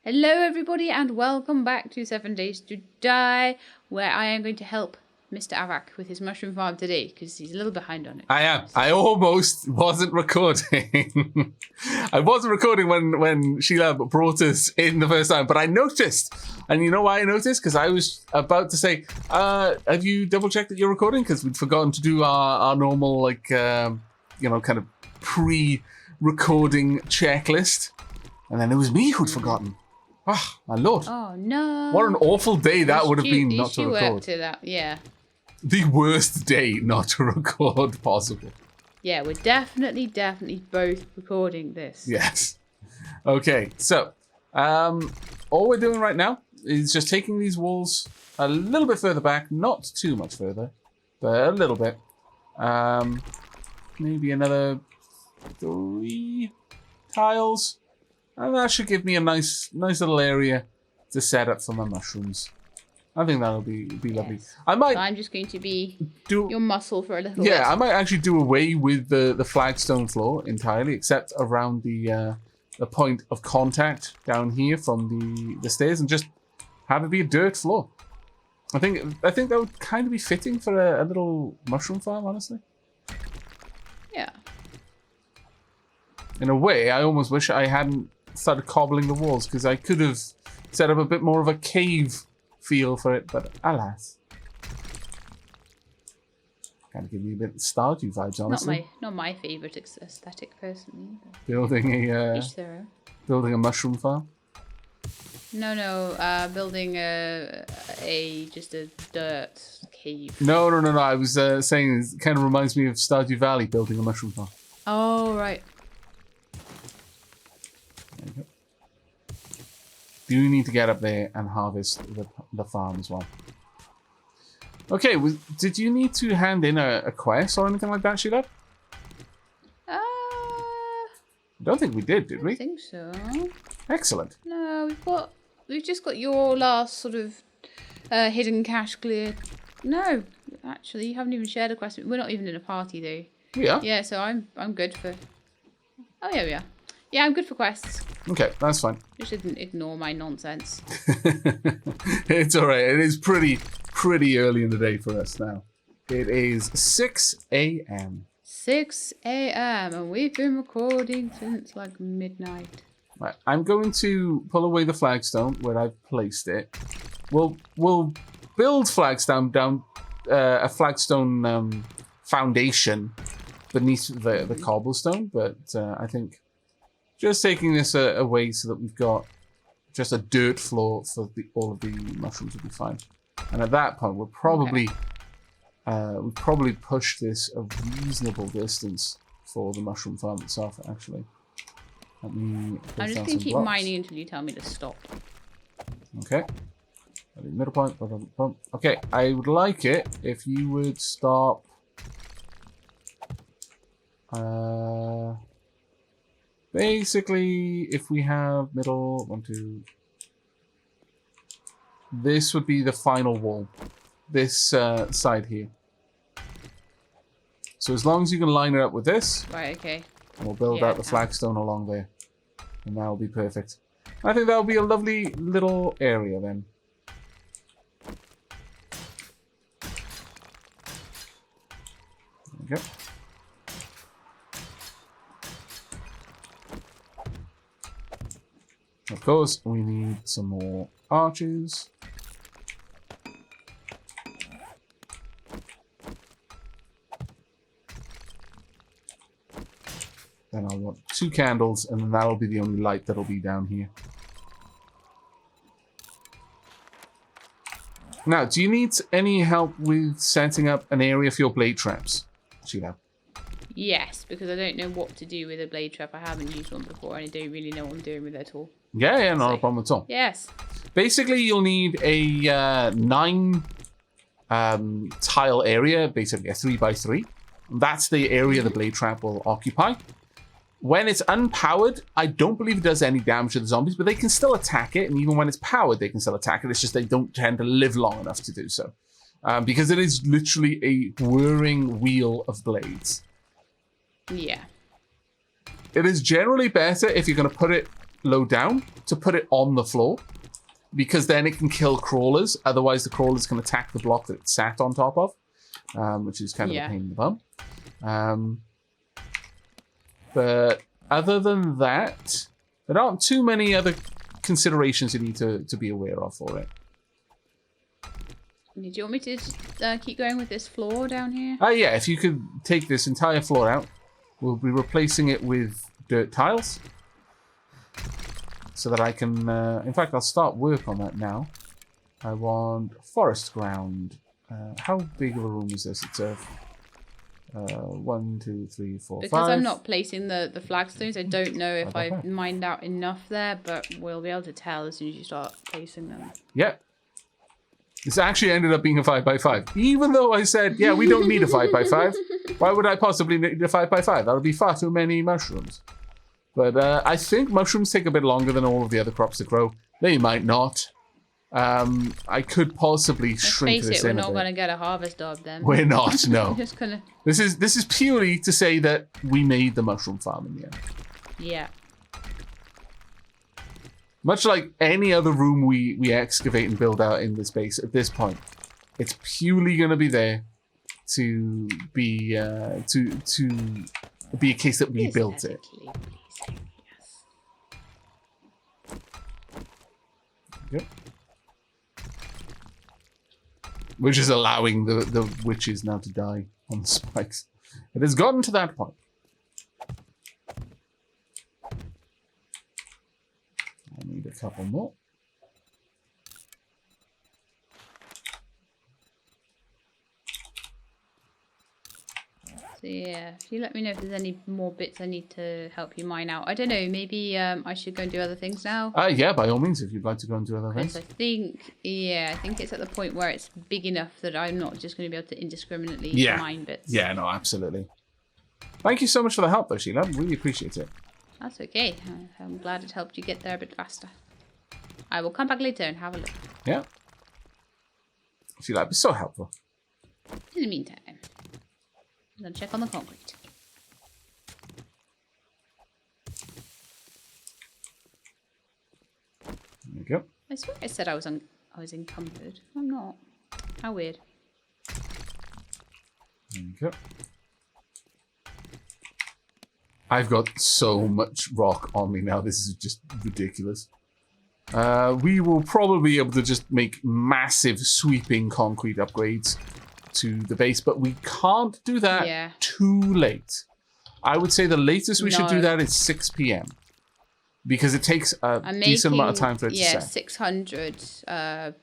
Hello everybody and welcome back to 7 Days to Die, where I am going to help Mr. Aavak with his mushroom farm today, because he's a little behind on it. I am. I almost wasn't recording. I wasn't recording when Shelab brought us in the first time, but I noticed. And you know why I noticed? Because I was about to say, have you double checked that you're recording? Because we'd forgotten to do our normal, kind of pre-recording checklist. And then it was me who'd forgotten. Ah, my lord. Oh, no. What an awful day that would have been not to record. To that, yeah. The worst day not to record possible. Yeah, we're definitely both recording this. Yes. Okay, so all we're doing right now is just taking these walls a little bit further back, not too much further, but a little bit. Maybe another 3 tiles. And that should give me a nice little area to set up for my mushrooms. I think that'll be lovely. Yes. I'm just going to be your muscle for a little bit. Yeah, I might actually do away with the flagstone floor entirely, except around the point of contact down here from the stairs, and just have it be a dirt floor. I think that would kind of be fitting for a little mushroom farm, honestly. Yeah. In a way, I almost wish I hadn't started cobbling the walls, because I could have set up a bit more of a cave feel for it, but alas. Kind of give me a bit of Stardew vibes, honestly. Not my favourite aesthetic, personally. Building a mushroom farm. No. Building just a dirt cave. No. I was saying it kind of reminds me of Stardew Valley, building a mushroom farm. Oh, right. There you go. Do need to get up there and harvest the farm as well. Okay, did you need to hand in a quest or anything like that, Shelab? I don't think we did we? I think so. Excellent. No, we've just got your last sort of hidden cache clear. No, actually, you haven't even shared a quest. We're not even in a party though. We are. Yeah, so I'm good for. Oh yeah, we are. Yeah, I'm good for quests. Okay, that's fine. You shouldn't ignore my nonsense. It's alright. It is pretty early in the day for us now. It is 6 a.m. 6 a.m. and we've been recording since like midnight. Right, I'm going to pull away the flagstone where I've placed it. We'll build flagstone down a flagstone foundation beneath the cobblestone, but I think just taking this away so that we've got just a dirt floor for all of the mushrooms will be fine. And at that point, we'll probably push this a reasonable distance for the mushroom farm itself. Actually, let me. I'm just going to keep mining until you tell me to stop. Okay. Middle point. Okay, I would like it if you would stop. Basically, if we have middle, 1, 2, this would be the final wall. This side here. So as long as you can line it up with this, right? Okay. And we'll build out the flagstone along there, and that will be perfect. I think that will be a lovely little area then. Okay. Of course, we need some more arches. Then I'll want 2 candles, and then that'll be the only light that'll be down here. Now, do you need any help with setting up an area for your blade traps, Sheila? Yes, because I don't know what to do with a blade trap. I haven't used one before, and I don't really know what I'm doing with it at all. Yeah, not a problem at all. Yes. Basically, you'll need a 9 tile area, basically a 3x3. That's the area the blade trap will occupy. When it's unpowered, I don't believe it does any damage to the zombies, but they can still attack it, and even when it's powered, they can still attack it. It's just they don't tend to live long enough to do so. Because it is literally a whirring wheel of blades. Yeah. It is generally better if you're going to put it low down to put it on the floor, because then it can kill crawlers. Otherwise, the crawlers can attack the block that it sat on top of, which is kind of a pain in the bum. But other than that, there aren't too many other considerations you need to be aware of for it. Do you want me to keep going with this floor down here? Yeah, if you could take this entire floor out, we'll be replacing it with dirt tiles. So that I can... in fact, I'll start work on that now. I want forest ground. How big of a room is this? It's a... 1, 2, 3, 4, 5. Because I'm not placing the flagstones, I don't know if I've mined out enough there, but we'll be able to tell as soon as you start placing them. Yeah. This actually ended up being a 5x5. Even though I said, yeah, we don't need a 5x5. Why would I possibly need a 5x5? That would be far too many mushrooms. But I think mushrooms take a bit longer than all of the other crops to grow. They might not. I could possibly shrink this in a bit. We're not going to get a harvest of them. We're not, no. Just gonna... This is purely to say that we made the mushroom farm in the end. Yeah. Much like any other room we excavate and build out in this base at this point, it's purely going to be there to be a case that we built it. Yep. Which is allowing the witches now to die on the spikes. It has gotten to that point. I need a couple more. So yeah, if you let me know if there's any more bits I need to help you mine out. I don't know, maybe I should go and do other things now. Yeah, by all means, if you'd like to go and do other things. I think it's at the point where it's big enough that I'm not just going to be able to indiscriminately mine bits. Yeah, no, absolutely. Thank you so much for the help, though, Sheila. Really appreciate it. That's okay. I'm glad it helped you get there a bit faster. I will come back later and have a look. Yeah. Sheila, it'd be so helpful. In the meantime, I'm going to check on the concrete. There you go. I swear I said I was encumbered. I'm not. How weird. There you go. I've got so much rock on me now. This is just ridiculous. We will probably be able to just make massive sweeping concrete upgrades to the base, but we can't do that too late. I would say the latest we should do that is 6 p.m. because it takes a decent amount of time for it to set. Yeah, 600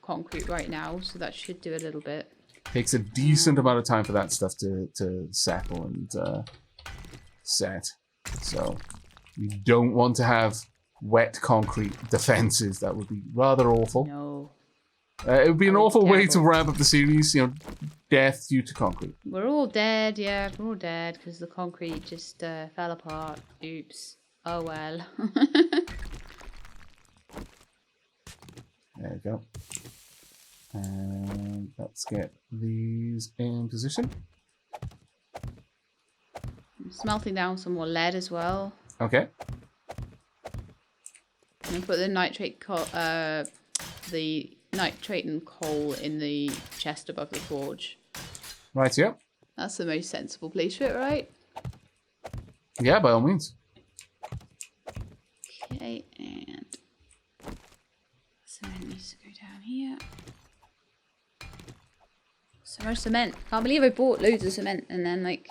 concrete right now, so that should do a little bit. Takes a decent amount of time for that stuff to settle and set. So we don't want to have wet concrete defenses. That would be rather awful. No. It would be an awful way to wrap up the series, you know, death due to concrete. We're all dead, yeah, we're all dead because the concrete just fell apart. Oops. Oh well. There we go. And let's get these in position. I'm smelting down some more lead as well. Okay. I'm gonna put the nitrate and coal in the chest above the forge. Right, yeah. That's the most sensible place for it, right? Yeah, by all means. Okay, and cement needs to go down here. So much cement. Can't believe I bought loads of cement and then like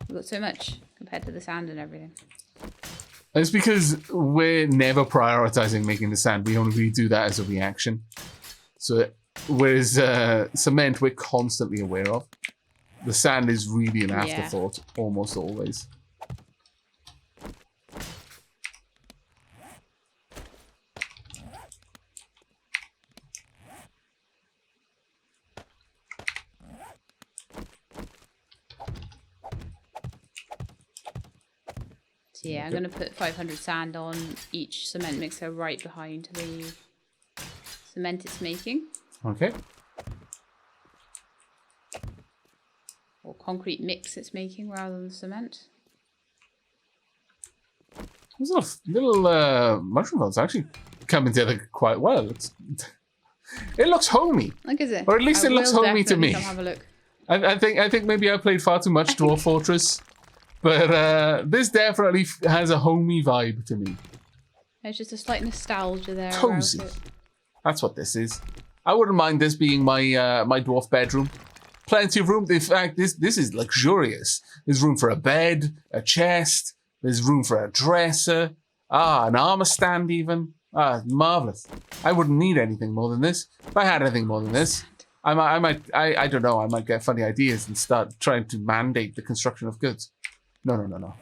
we got so much compared to the sand and everything. It's because we're never prioritizing making the sand. We only really do that as a reaction. So whereas cement we're constantly aware of. The sand is really an afterthought almost always. So yeah, I'm going to put 500 sand on each cement mixer right behind the cement it's making. Okay. Or concrete mix it's making rather than cement. Those little mushroom farms actually coming together quite well. It looks homey. Like, is it? Or at least it looks homey to me. Come have a look. I think maybe I played far too much Dwarf Fortress, but this definitely has a homey vibe to me. There's just a slight nostalgia there. Cozy. About it. That's what this is. I wouldn't mind this being my my dwarf bedroom. Plenty of room. In fact, this is luxurious. There's room for a bed, a chest. There's room for a dresser. An armor stand even. Marvelous. I wouldn't need anything more than this. If I had anything more than this, I don't know. I might get funny ideas and start trying to mandate the construction of goods. No.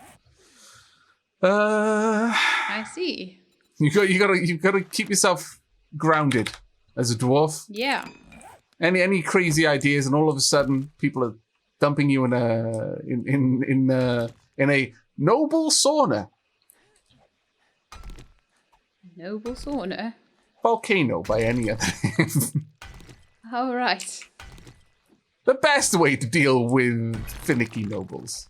I see. You gotta keep yourself grounded as a dwarf. Yeah. Any crazy ideas, and all of a sudden people are dumping you in a noble sauna. Noble sauna. Volcano by any other name. All right. The best way to deal with finicky nobles.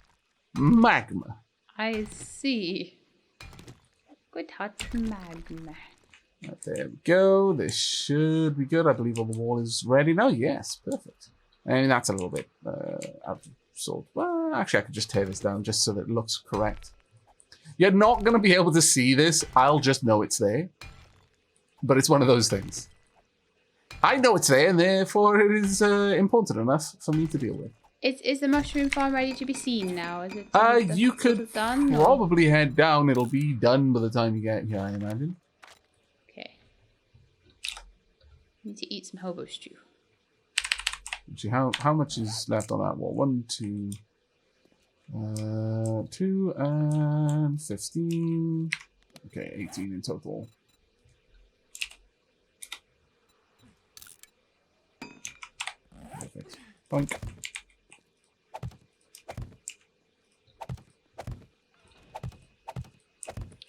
Magma. I see. Good hot magma. Right, there we go. This should be good. I believe all the wall is ready now. Yes, perfect. And that's a little bit out of sort. Well, actually, I could just tear this down just so that it looks correct. You're not going to be able to see this. I'll just know it's there. But it's one of those things. I know it's there, and therefore it is important enough for me to deal with. Is the mushroom farm ready to be seen now? Is it? You could probably head down. It'll be done by the time you get here, I imagine. Okay. Need to eat some hobo stew. Let's see how much is left on that wall. 1, 2, 2 and 15. Okay, 18 in total. Perfect. Boink.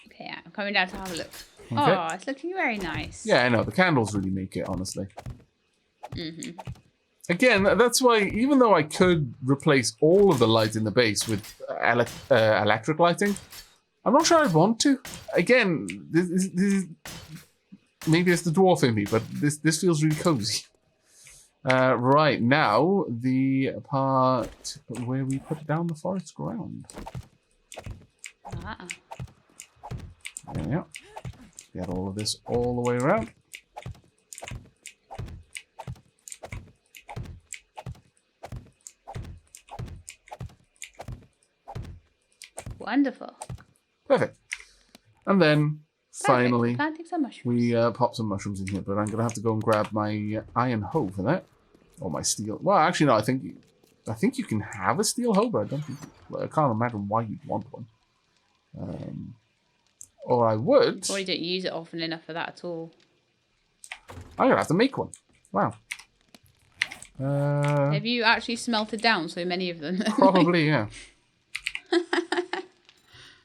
Okay, I'm coming down to have a look. Okay. Oh, it's looking very nice. Yeah, I know. The candles really make it, honestly. Mm-hmm. Again, that's why, even though I could replace all of the lights in the base with electric lighting, I'm not sure I'd want to. Again, this is, maybe it's the dwarf in me, but this feels really cozy. Right, now, the part where we put down the forest ground. Ah. There we go. Get all of this all the way around. Wonderful. Perfect. And then, finally, planting some mushrooms. we pop some mushrooms in here, but I'm going to have to go and grab my iron hoe for that. Or my steel. Well, actually, no, I think you can have a steel hoe, but I can't imagine why you'd want one. Or I would. Probably don't use it often enough for that at all. I'm going to have to make one. Wow. Have you actually smelted down so many of them? Probably, yeah.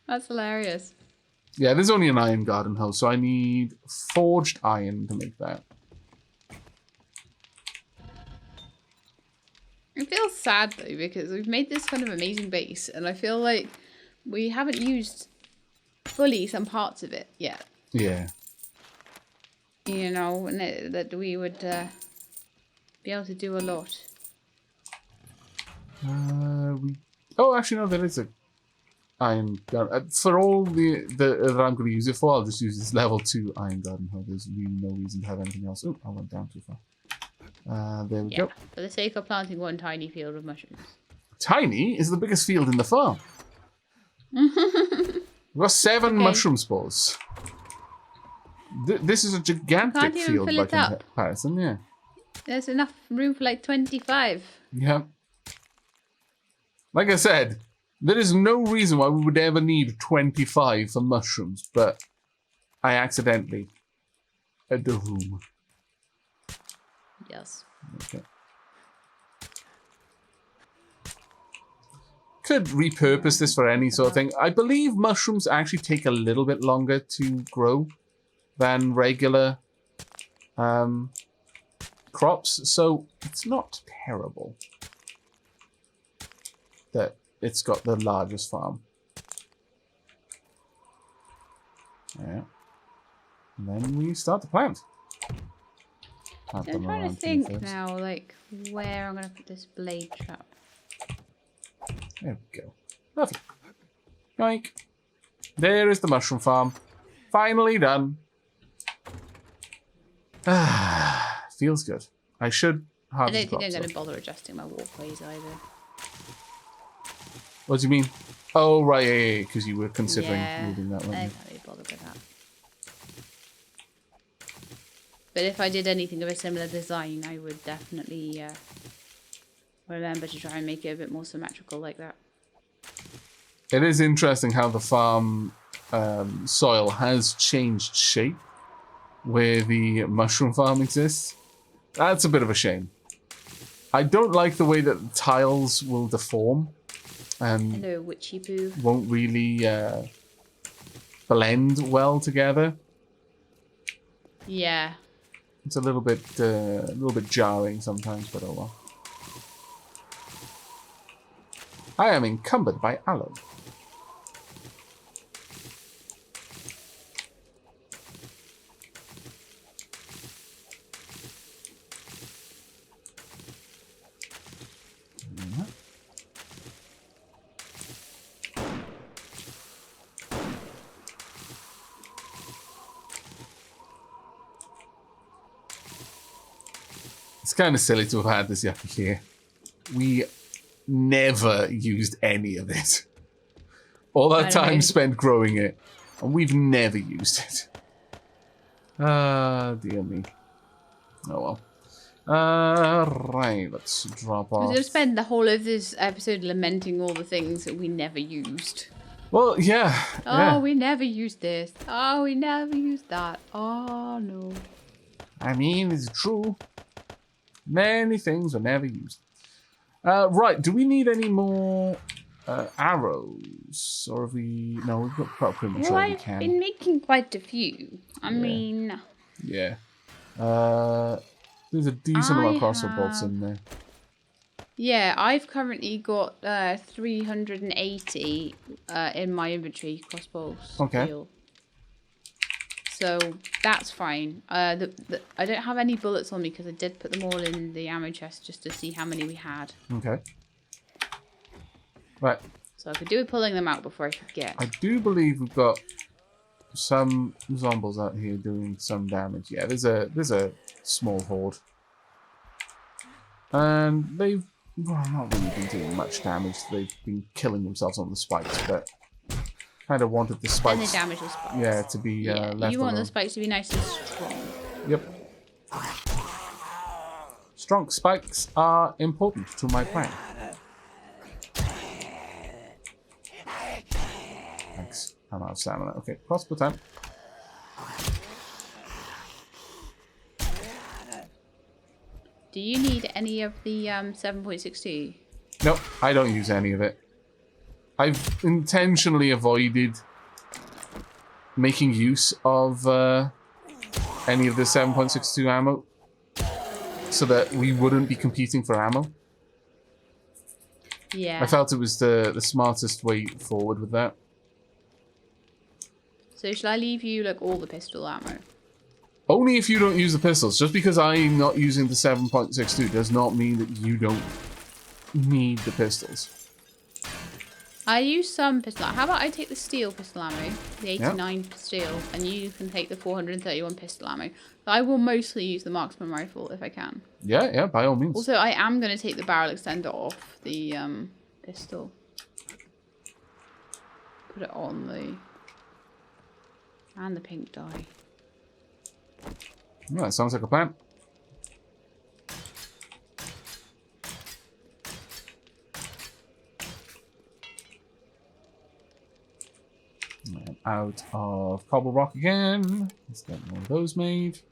That's hilarious. Yeah, there's only an iron garden hoe, so I need forged iron to make that. It feels sad though, because we've made this kind of amazing base, and I feel like we haven't used fully some parts of it yet. Yeah. You know, and that we would be able to do a lot. Oh, actually, no, there is a iron garden. For all that I'm going to use it for, I'll just use this level 2 iron garden hoe. There's really no reason to have anything else. Oh, I went down too far. There we go. For the sake of planting one tiny field of mushrooms. Tiny is the biggest field in the farm. We've got 7 mushroom spores. This is a gigantic field by comparison, yeah. There's enough room for like 25. Yeah. Like I said, there is no reason why we would ever need 25 for mushrooms, but I accidentally had the room. Yes. Okay. Could repurpose this for any sort of thing. I believe mushrooms actually take a little bit longer to grow than regular crops, so it's not terrible that it's got the largest farm. Yeah. And then we start to plant. I'm trying to think now, like, where I'm going to put this blade trap. There we go. Lovely. Yoink. There is the mushroom farm. Finally done. Ah, feels good. I should I have. don't think I'm going to bother adjusting my walkways either. What do you mean? Oh, right, yeah, because you were considering moving that one. I don't really bother with that. But if I did anything of a similar design, I would definitely remember to try and make it a bit more symmetrical like that. It is interesting how the farm soil has changed shape where the mushroom farm exists. That's a bit of a shame. I don't like the way that the tiles will deform and hello, witchy poo. Won't really blend well together. Yeah. It's a little bit jarring sometimes, but oh well. I am encumbered by aloe. It's kind of silly to have had this yucky here. We never used any of it. All that time spent growing it, and we've never used it. Ah, dear me. Oh well. Right, let's drop off. We're going to spend the whole of this episode lamenting all the things that we never used. Well, yeah. Oh, we never used this. Oh, we never used that. Oh, no. I mean, it's true. Many things were never used. Right, do we need any more arrows? Or have we... No, we've got pretty much all we can. I've been making quite a few. I mean... Yeah. There's a decent amount of crossbow bolts in there. Yeah, I've currently got 380 in my inventory crossbows. Okay. Steel. So that's fine. I don't have any bullets on me because I did put them all in the ammo chest just to see how many we had. Okay. Right. So I could do with pulling them out before I forget. I do believe we've got some zombies out here doing some damage. Yeah, there's a small horde. And they've not really been doing much damage. They've been killing themselves on the spikes, but kind of wanted the spikes. And the damage the spikes. Yeah, to be left you want alone. the spikes to be nice and strong. Yep. Strong spikes are important to my plan. Thanks. I'm out of stamina. Okay, crossbow time. Do you need any of the 7.62? Nope, I don't use any of it. I've intentionally avoided making use of any of the 7.62 ammo so that we wouldn't be competing for ammo. Yeah. I felt it was the smartest way forward with that. So shall I leave you like all the pistol ammo? Only if you don't use the pistols. Just because I'm not using the 7.62 does not mean that you don't need the pistols. I use some pistol. How about I take the steel pistol ammo, the 89 steel, and you can take the 431 pistol ammo. I will mostly use the marksman rifle if I can. Yeah, by all means. Also, I am going to take the barrel extender off the pistol. Put it on the... and the pink dye. Yeah, that sounds like a plan. I'm out of cobble rock again. Let's get more of those made. Is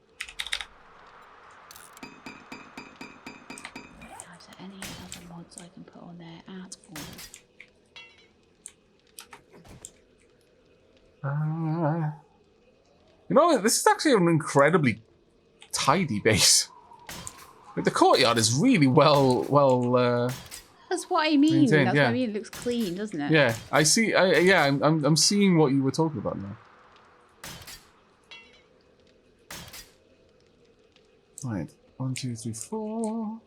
there any other mods I can put on there at all? You know, this is actually an incredibly tidy base. Like, the courtyard is really well. That's what I mean. maintained, That's yeah. what I mean. It looks clean, doesn't it? Yeah, I see. I'm seeing what you were talking about now. Right. 1, 2, 3, 4.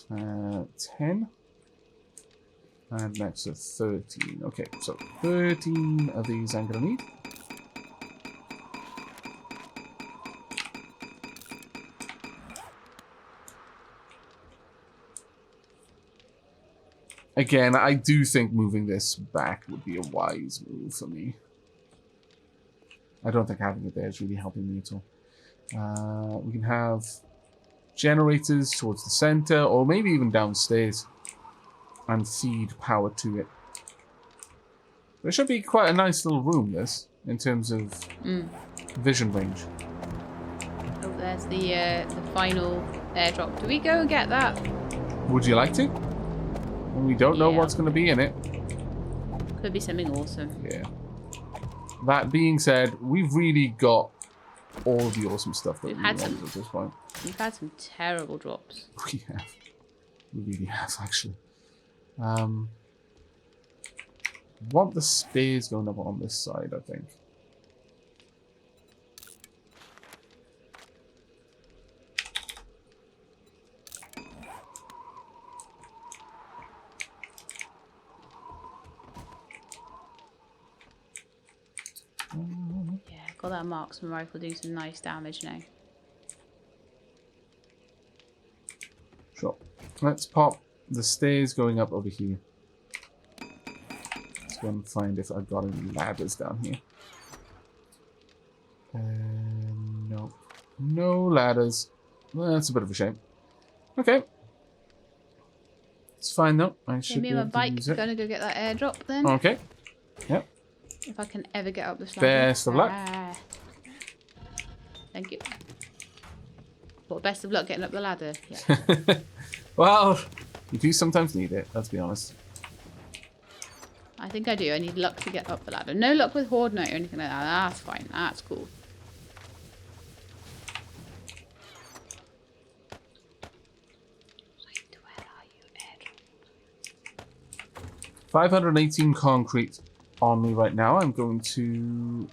10. And next to 13. Okay, so 13 of these I'm going to need. Again, I do think moving this back would be a wise move for me. I don't think having it there is really helping me at all. We can have generators towards the center, or maybe even downstairs, and feed power to it. There should be quite a nice little room, this, in terms of vision range. Oh, there's the final airdrop. Do we go and get that? Would you like to? We don't know what's going to be in it. Could be something awesome. Yeah. That being said, we've really got all the awesome stuff that we want at this point. We've had some terrible drops. We have. We really have, actually. Want the stairs going up on this side, I think. Yeah, got that marksman rifle doing some nice damage now. Sure. Let's pop the stairs going up over here. Let's go and find if I've got any ladders down here. No. No ladders. Well, that's a bit of a shame. Okay. It's fine though. I should be able to use it. Gonna go get that airdrop then. Okay. Yep. If I can ever get up this ladder. Best of luck. Thank you. Well, best of luck getting up the ladder. Yeah. Well, you do sometimes need it, let's be honest. I think I do. I need luck to get up the ladder. No luck with horde night or anything like that. That's fine. That's cool. Right, where are you, Ed? 518 concrete on me right now. I'm going to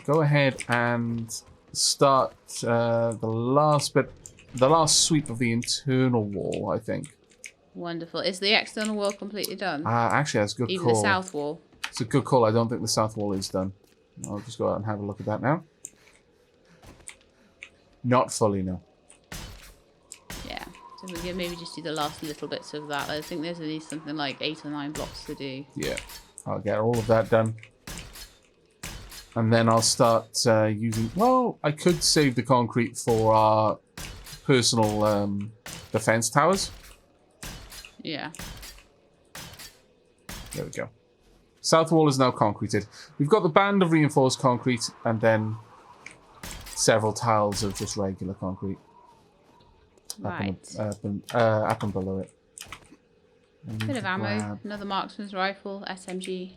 go ahead and start the last sweep of the internal wall, I think. Wonderful. Is the external wall completely done? Actually, that's a good Even call. the south wall? It's a good call. I don't think the south wall is done. I'll just go out and have a look at that now. Not fully, no. Yeah. So we can maybe just do the last little bits of that. I think there's at least something like 8 or 9 blocks to do. Yeah. I'll get all of that done. And then I'll start using... Well, I could save the concrete for our personal defense towers. Yeah. There we go. South wall is now concreted. We've got the band of reinforced concrete and then several tiles of just regular concrete. Right. Up and below it. Bit of ammo. Another marksman's rifle. SMG.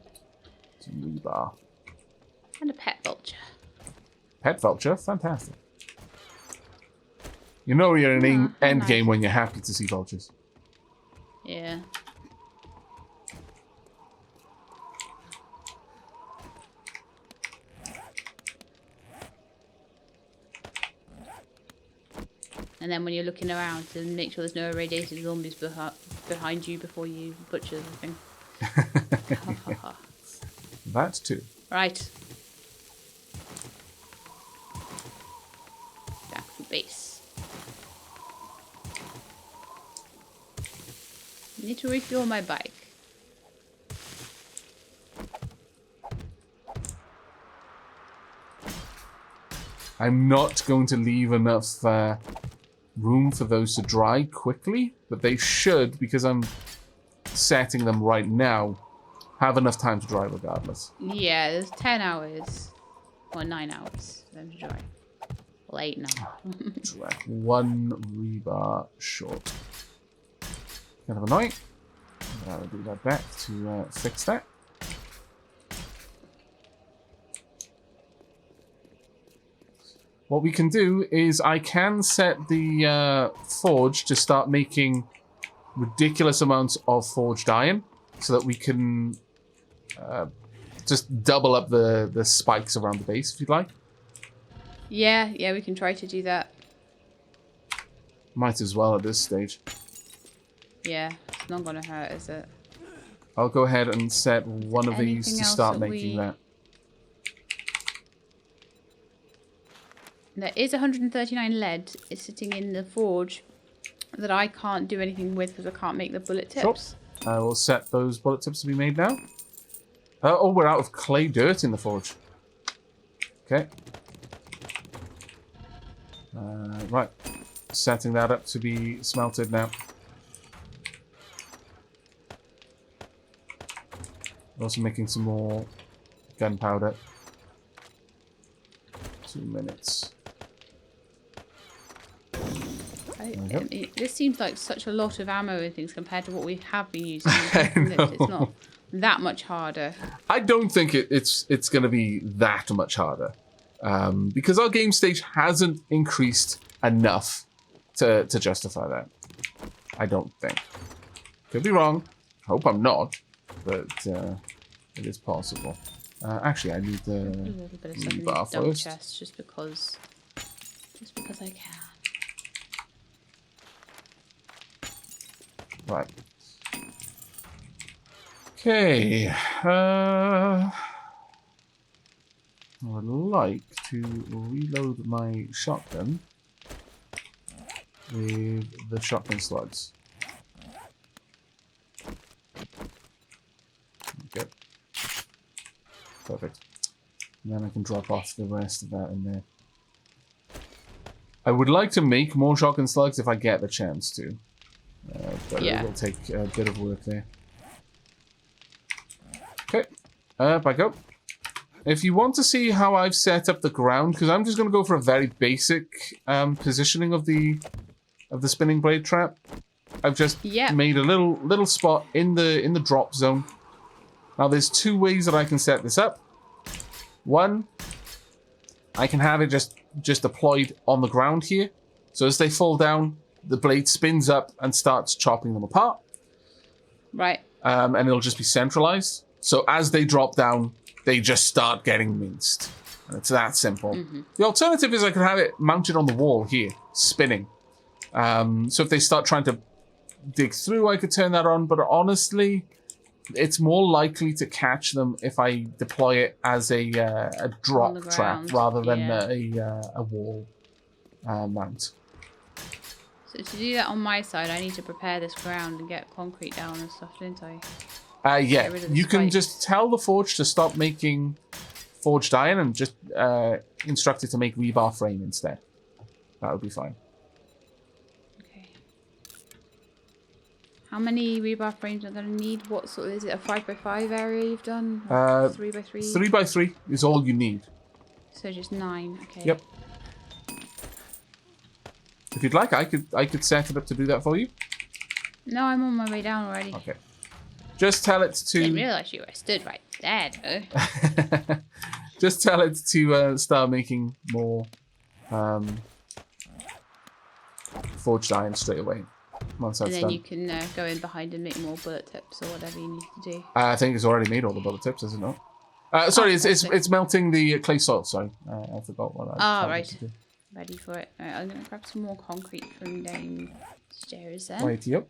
Some rebar. And a pet vulture. Pet vulture? Fantastic. You know you're in end game when you're happy to see vultures. Yeah. And then when you're looking around to make sure there's no irradiated zombies behind you before you butcher the thing. That too. Right. Back to base. Need to refuel my bike. I'm not going to leave enough room for those to dry quickly, but they should, because I'm setting them right now, have enough time to dry regardless. Yeah, there's 10 hours. Or 9 hours for them to dry. Well, 8 now. One rebar short. Kind of annoying. I'll do that back to fix that. What we can do is I can set the forge to start making ridiculous amounts of forged iron so that we can just double up the spikes around the base if you'd like. Yeah, we can try to do that. Might as well at this stage. Yeah, it's not gonna hurt, is it? I'll go ahead and set one of Anything these to else start that making we- that. There is 139 lead is sitting in the forge that I can't do anything with because I can't make the bullet tips. Sure. I will set those bullet tips to be made now. Oh, we're out of clay dirt in the forge. Okay. Right. Setting that up to be smelted now. Also making some more gunpowder. 2 minutes. This seems like such a lot of ammo and things compared to what we have been using. I know. It's not that much harder. I don't think it's going to be that much harder. Because our game stage hasn't increased enough to justify that. I don't think. Could be wrong. Hope I'm not. But it is possible. Actually, I need the A little bit of stuff in bar the dump first. chest just because I can. Right. Okay. I would like to reload my shotgun with the shotgun slugs. Okay. Perfect. And then I can drop off the rest of that in there. I would like to make more shotgun slugs if I get the chance to. But Yeah. it will take a bit of work there. Okay. Back up. If you want to see how I've set up the ground, because I'm just going to go for a very basic positioning of the spinning blade trap. I've just made a little spot in the drop zone. Now there's 2 ways that I can set this up. One, I can have it just deployed on the ground here. So as they fall down, the blade spins up and starts chopping them apart. Right. And it'll just be centralized. So as they drop down, they just start getting minced. And it's that simple. Mm-hmm. The alternative is I could have it mounted on the wall here, spinning. So if they start trying to dig through, I could turn that on. But honestly, it's more likely to catch them if I deploy it as a drop trap rather than a wall mount. So to do that on my side, I need to prepare this ground and get concrete down and stuff, don't I? Yeah, you can just tell the forge to stop making forged iron and just instruct it to make rebar frame instead. That would be fine. Okay. How many rebar frames am I going to need? What sort of, is it a 5x5 area you've done? 3x3? 3x3 is all you need. So just 9, okay. Yep. If you'd like, I could set it up to do that for you. No, I'm on my way down already. Okay. Just tell it to... I didn't realise you were stood right there, though. Just tell it to start making more forged iron straight away. Once that's and then done. you can go in behind and make more bullet tips or whatever you need to do. I think it's already made all the bullet tips, is it not? Sorry, it's melting the clay salt. Sorry, I forgot what I told you to do. Ready for it. Right, I'm going to grab some more concrete from downstairs then. Right, yep.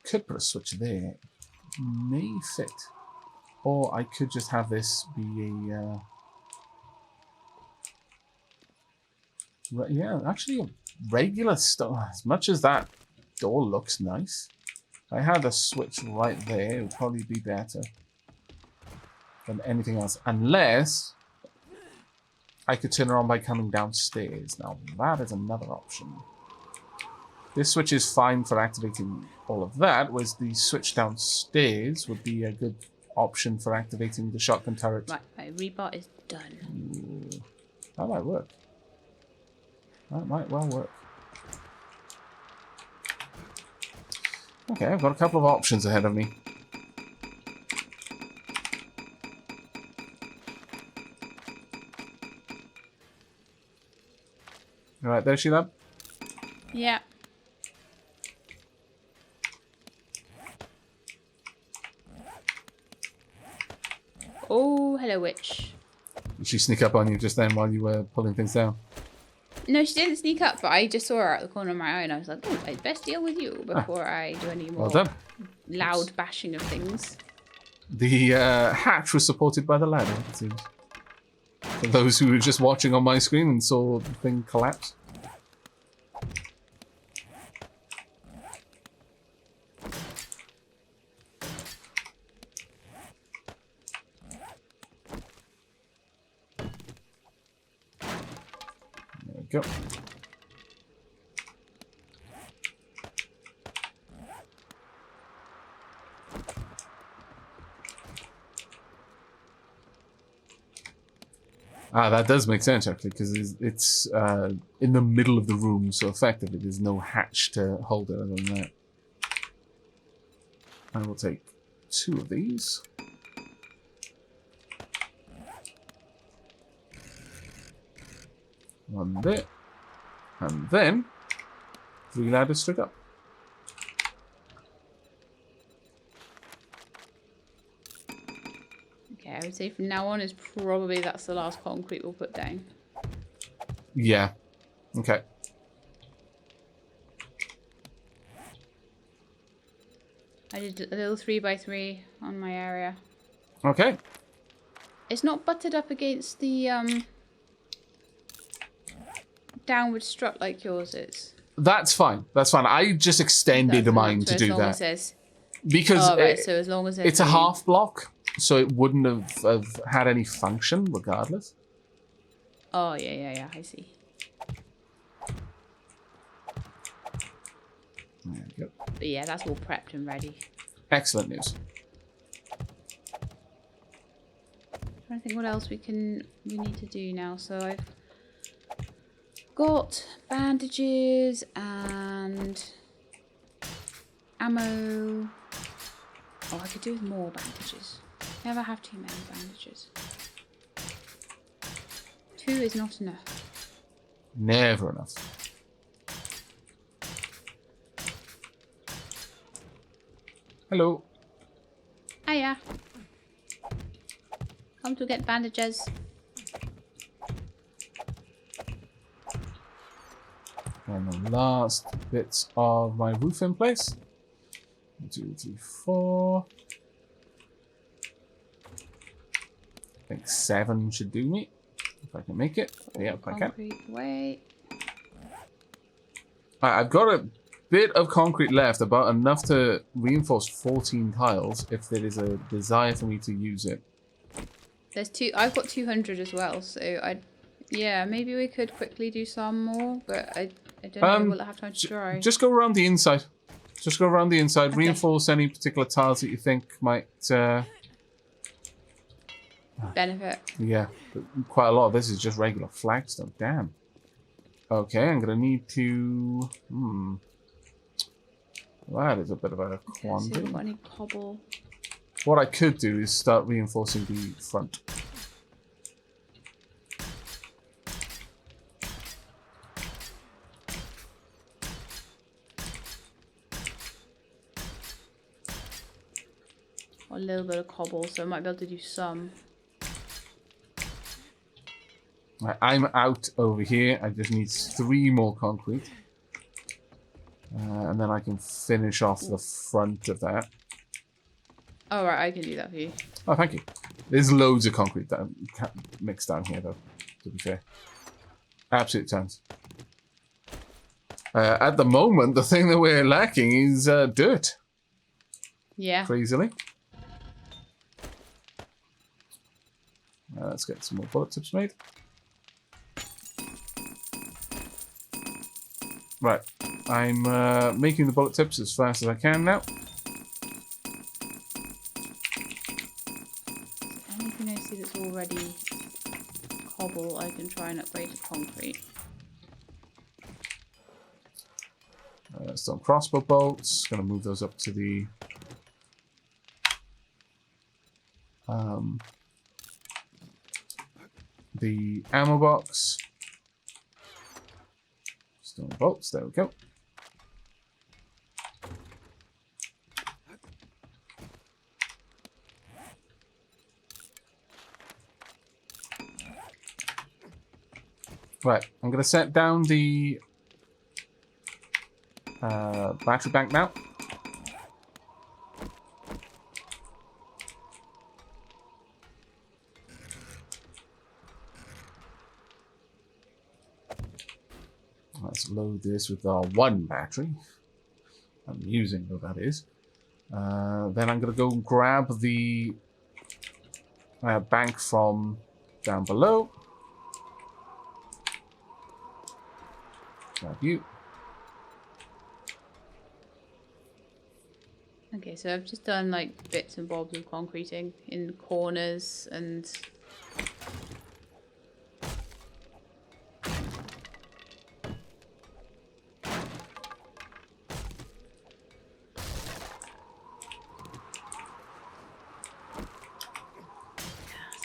Could put a switch there. May fit. Or I could just have this be a... yeah, actually a regular store. As much as that door looks nice. If I had a switch right there, it would probably be better than anything else. Unless I could turn it on by coming downstairs. Now that is another option. This switch is fine for activating all of that, whereas the switch downstairs would be a good option for activating the shotgun turret. Right, my rebar is done. Ooh, that might work. That might well work. Okay, I've got a couple of options ahead of me. Right there, Shelab? Yeah. Hello, witch. Did she sneak up on you just then while you were pulling things down? No, she didn't sneak up, but I just saw her out the corner of my eye, and I was like, oh, I'd best deal with you before I do any more Well done. loud bashing of things. The hatch was supported by the ladder, it seems. For those who were just watching on my screen and saw the thing collapse. There we go. Ah, that does make sense, actually, because it's in the middle of the room, so effectively there's no hatch to hold it other than that. I will take 2 of these. One there. And then 3 ladders straight up. Okay, I would say from now on is probably that's the last concrete we'll put down. Yeah. Okay. I did a little 3x3 on my area. Okay. It's not butted up against the downward strut like yours is. That's fine. That's fine. I just extended mine to do that. Because so as long as it's a half block, so it wouldn't have had any function regardless. Oh, yeah, I see. There we go. But yeah, that's all prepped and ready. Excellent news. I'm trying to think what else we need to do now. So I've got bandages and ammo. Oh, I could do with more bandages. Never have too many bandages. 2 is not enough. Never enough. Hello. Hiya. Come to get bandages. And the last bits of my roof in place. 1, 2, 3, 4. I think 7 should do me. If I can make it. Yeah, if I can. Wait. I've got a bit of concrete left, about enough to reinforce 14 tiles if there is a desire for me to use it. There's 2. I've got 200 as well, so yeah, maybe we could quickly do some more, but I don't know. Will it have time to dry? Just go around the inside. Just go around the inside. Okay. Reinforce any particular tiles that you think might. Benefit. Yeah, but quite a lot of this is just regular flagstone. Damn. Okay, I'm gonna need to. That is a bit of a quandary. So we've got any cobble? What I could do is start reinforcing the front. Got a little bit of cobble, so I might be able to do some. Right, I'm out over here. I just need 3 more concrete. And then I can finish off the front of that. Oh, right, I can do that for you. Oh, thank you. There's loads of concrete that mixed down here, though, to be fair. Absolute tons. At the moment, the thing that we're lacking is dirt. Yeah. Crazily. Let's get some more bullet tips made. Right. I'm making the bullet tips as fast as I can now. Anything I see that's already cobble, I can try and upgrade to concrete. Some crossbow bolts. Gonna move those up to the ammo box. Stone bolts. There we go. Right, I'm going to set down the battery bank now. Let's load this with our one battery. I'm using, though, that is. Then I'm going to go grab the bank from down below. Grab you. Okay, so I've just done like bits and bobs of concreting in the corners and so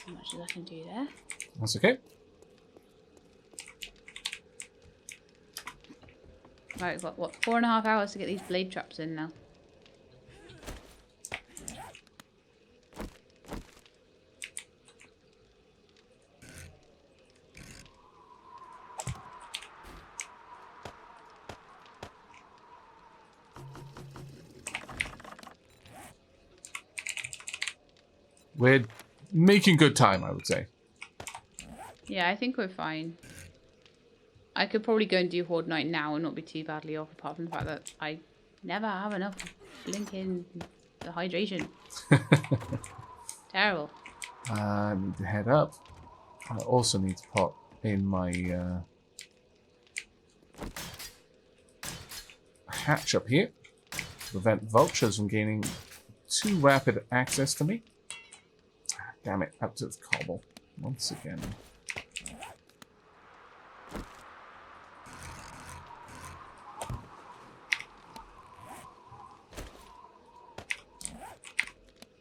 much as I can do there. That's okay. Right, we've got what, 4.5 hours to get these blade traps in now. We're making good time, I would say. Yeah, I think we're fine. I could probably go and do Horde Night now and not be too badly off, apart from the fact that I never have enough blinking hydration. Terrible. I need to head up. I also need to pop in my hatch up here to prevent vultures from gaining too rapid access to me. Damn it, up to the cobble once again.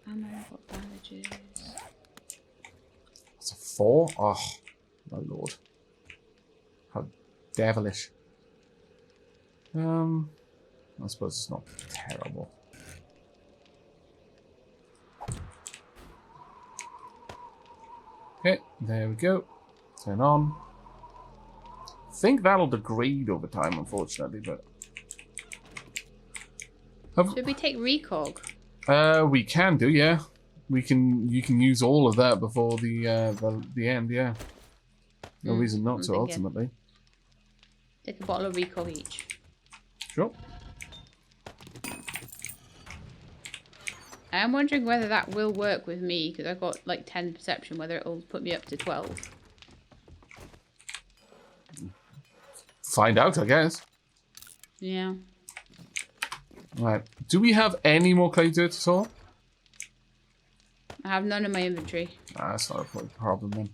Ammo, got bandages. It's a 4? Oh, my lord. How devilish. I suppose it's not terrible. Okay, there we go. Turn on. I think that'll degrade over time, unfortunately, but... Should we take recog? We can do, yeah. You can use all of that before the end, yeah. No reason not to, ultimately. Take a bottle of recog each. Sure. I am wondering whether that will work with me, because I've got like 10 perception, whether it'll put me up to 12. Find out, I guess. Yeah. Right. Do we have any more clay dirt at all? I have none in my inventory. That's not a problem then.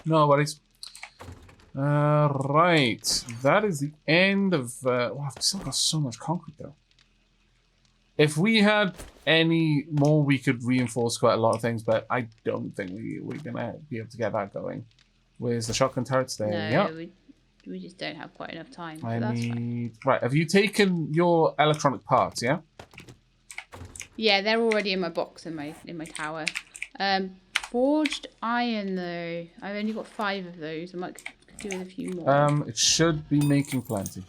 No worries. Right. That is the end of... wow, I've still got so much concrete though. If we had any more, we could reinforce quite a lot of things, but I don't think we're going to be able to get that going. Where's the shotgun turrets there? No, Yeah. we just don't have quite enough time. I That's need... fine. Right, have you taken your electronic parts, yeah? Yeah, they're already in my box in my tower. Forged iron though. I've only got 5 of those. I might do with a few more. It should be making plenty.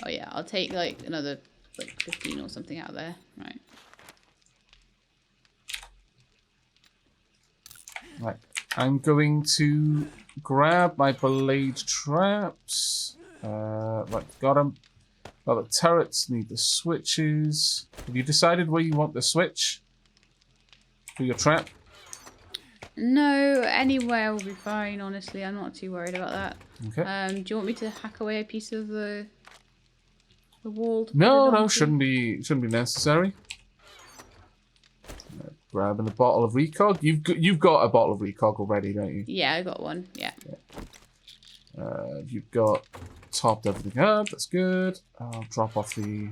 Oh yeah, I'll take like another like 15 or something out of there. Right. Right. I'm going to grab my blade traps. Right, got them. Got the turrets, need the switches. Have you decided where you want the switch for your trap? No, anywhere will be fine, honestly. I'm not too worried about that. Okay. Do you want me to hack away a piece of the wall? To No, put it no, onto? shouldn't be necessary. Grabbing a bottle of recog. You've got a bottle of recog already, don't you? Yeah, I got one. Yeah. You've got topped everything up. That's good. I'll drop off the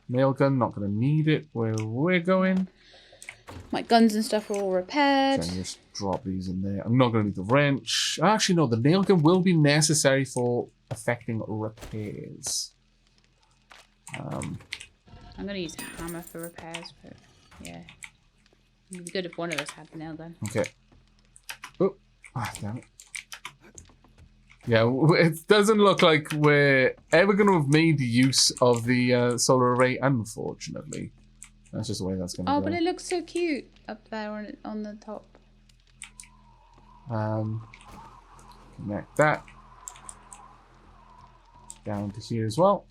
nail gun. Not going to need it where we're going. My guns and stuff are all repaired. So just drop these in there. I'm not going to need the wrench. Actually, no. The nail gun will be necessary for affecting repairs. I'm going to use a hammer for repairs, but yeah. It'd be good if one of us had the nail gun. Okay. Oh, damn it. Yeah, it doesn't look like we're ever going to have made use of the solar array, unfortunately. That's just the way that's going to go. Oh, but it looks so cute up there on the top. Connect that. Down to here as well.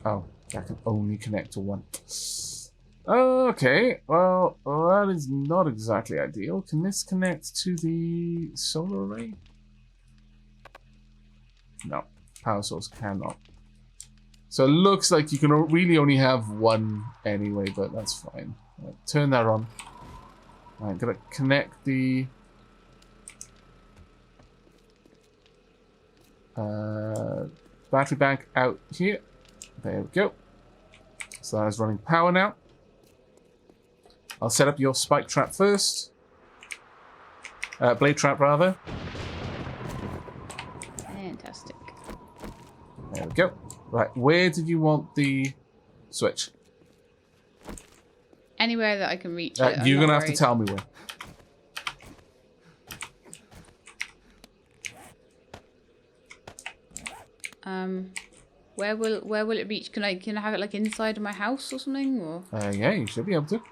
Oh, that can only connect to one. Okay, well, that is not exactly ideal. Can this connect to the solar array? No, power source cannot. So it looks like you can really only have one anyway, but that's fine. Right, turn that on. I'm gonna connect the battery bank out here. There we go. So that is running power now. I'll set up your spike trap first. Blade trap, rather. Fantastic. There we go. Right, where did you want the switch? Anywhere that I can reach You're it. going to have to tell me where. Where will it reach? Can I have it like inside of my house or something? Or Yeah, you should be able to.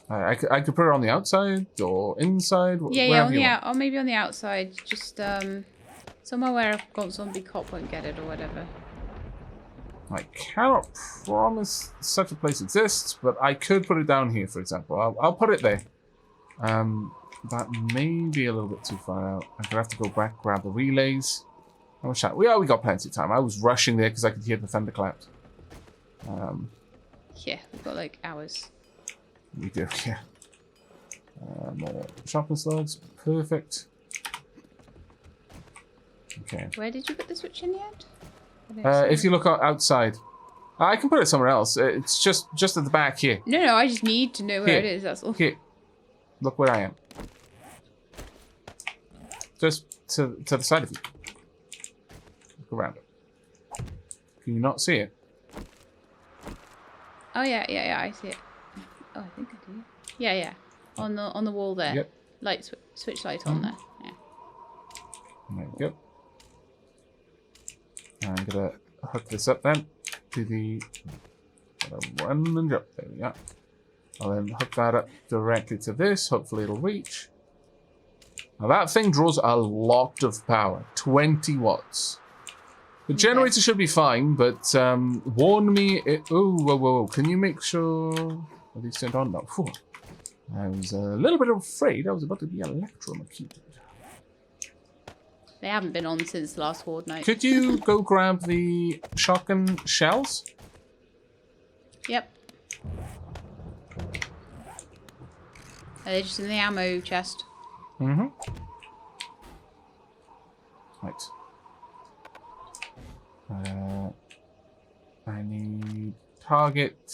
I could put it on the outside or inside. yeah, on the or maybe on the outside. Just somewhere where I've got zombie cop won't get it or whatever. I cannot promise such a place exists, but I could put it down here, for example. I'll put it there. That may be a little bit too far out. I'm gonna have to go back, grab the relays. How much time? We got plenty of time. I was rushing there because I could hear the thunderclaps. Yeah, we've got like hours. We do, yeah. More shopping slugs. Perfect. Okay. Where did you put the switch in yet? If you look outside. I can put it somewhere else. It's just at the back here. No, I just need to know where it is, that's all. Here. Look where I am. Just to the side of you. Look around it. Can you not see it? Oh yeah, I see it. Oh, I think I do. Yeah. On the wall there. Yep. Light switch light on there. Yeah. There we go. I'm gonna hook this up then to the run and jump. There we go. I'll then hook that up directly to this. Hopefully it'll reach. Now that thing draws a lot of power. 20 watts. The generator should be fine, but warn me. Whoa. Can you make sure... Are these turned on? No. Whew. I was a little bit afraid I was about to be electrocuted. They haven't been on since last horde night. Could you go grab the shotgun shells? Yep. Are they just in the ammo chest? Mm-hmm. Right. I need target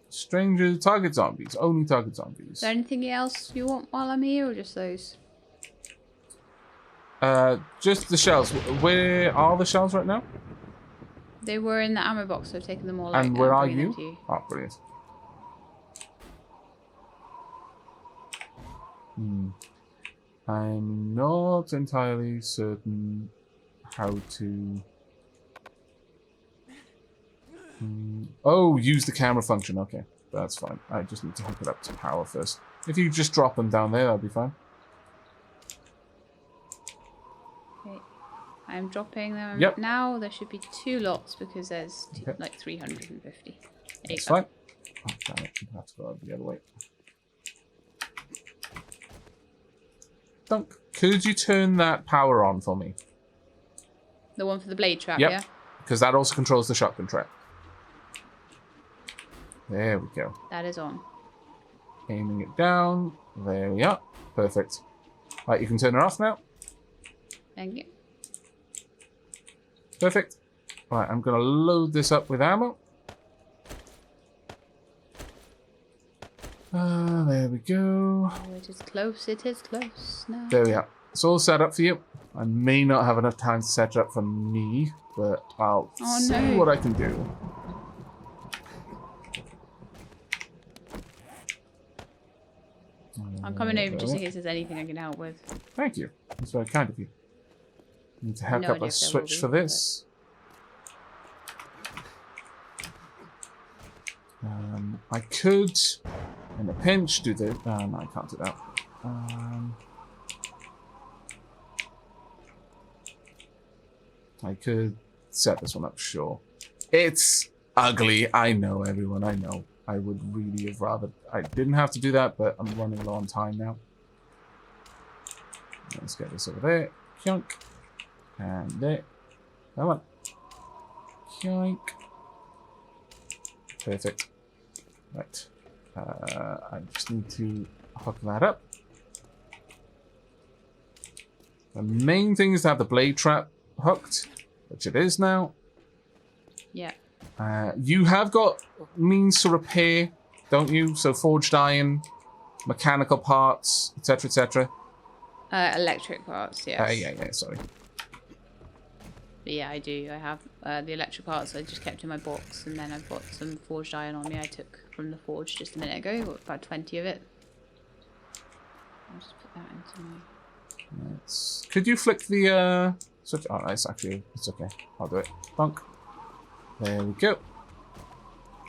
strangers, target zombies. Only target zombies. Is there anything else you want while I'm here, or just those? Just the shells. Where are the shells right now? They were in the ammo box, so I've taken them all out. And where are bringing them to you? Oh, brilliant. I'm not entirely certain how to... Oh, use the camera function. Okay, that's fine. I just need to hook it up to power first. If you just drop them down there, that'll be fine. Okay. I'm dropping them Yep. now. There should be 2 lots because there's like 350. That's fine. Oh, damn it. I have to go the other way. Dunk. Could you turn that power on for me? The one for the blade trap, Yep. yeah? Because that also controls the shotgun trap. There we go. That is on. Aiming it down. There we are. Perfect. Right, you can turn it off now. Thank you. Perfect. Right, I'm going to load this up with ammo. There we go. Oh, it is close. It is close now. There we are. It's all set up for you. I may not have enough time to set it up for me, but I'll see what I can do. I'm coming over just in case there's anything I can help with. Thank you. That's very kind of you. Need to hack No up idea a if there switch will for be, this. I could, in a pinch, do the... no, I can't do that. I could set this one up, sure. It's ugly. I know, everyone. I know. I would really have rather... I didn't have to do that, but I'm running low on time now. Let's get this over there. Kyunk. And there. Come on. Kyunk. Perfect. Right. I just need to hook that up. The main thing is to have the blade trap hooked, which it is now. Yeah. You have got means to repair, don't you? So forged iron, mechanical parts, etc., etc. Electric parts, yes. Yeah, sorry. But yeah, I do. I have the electric parts I just kept in my box, and then I've got some forged iron on me I took from the forge just a minute ago, about 20 of it. I'll just put that into my... Could you flick the switch? Oh, it's okay. I'll do it. Bunk. There we go.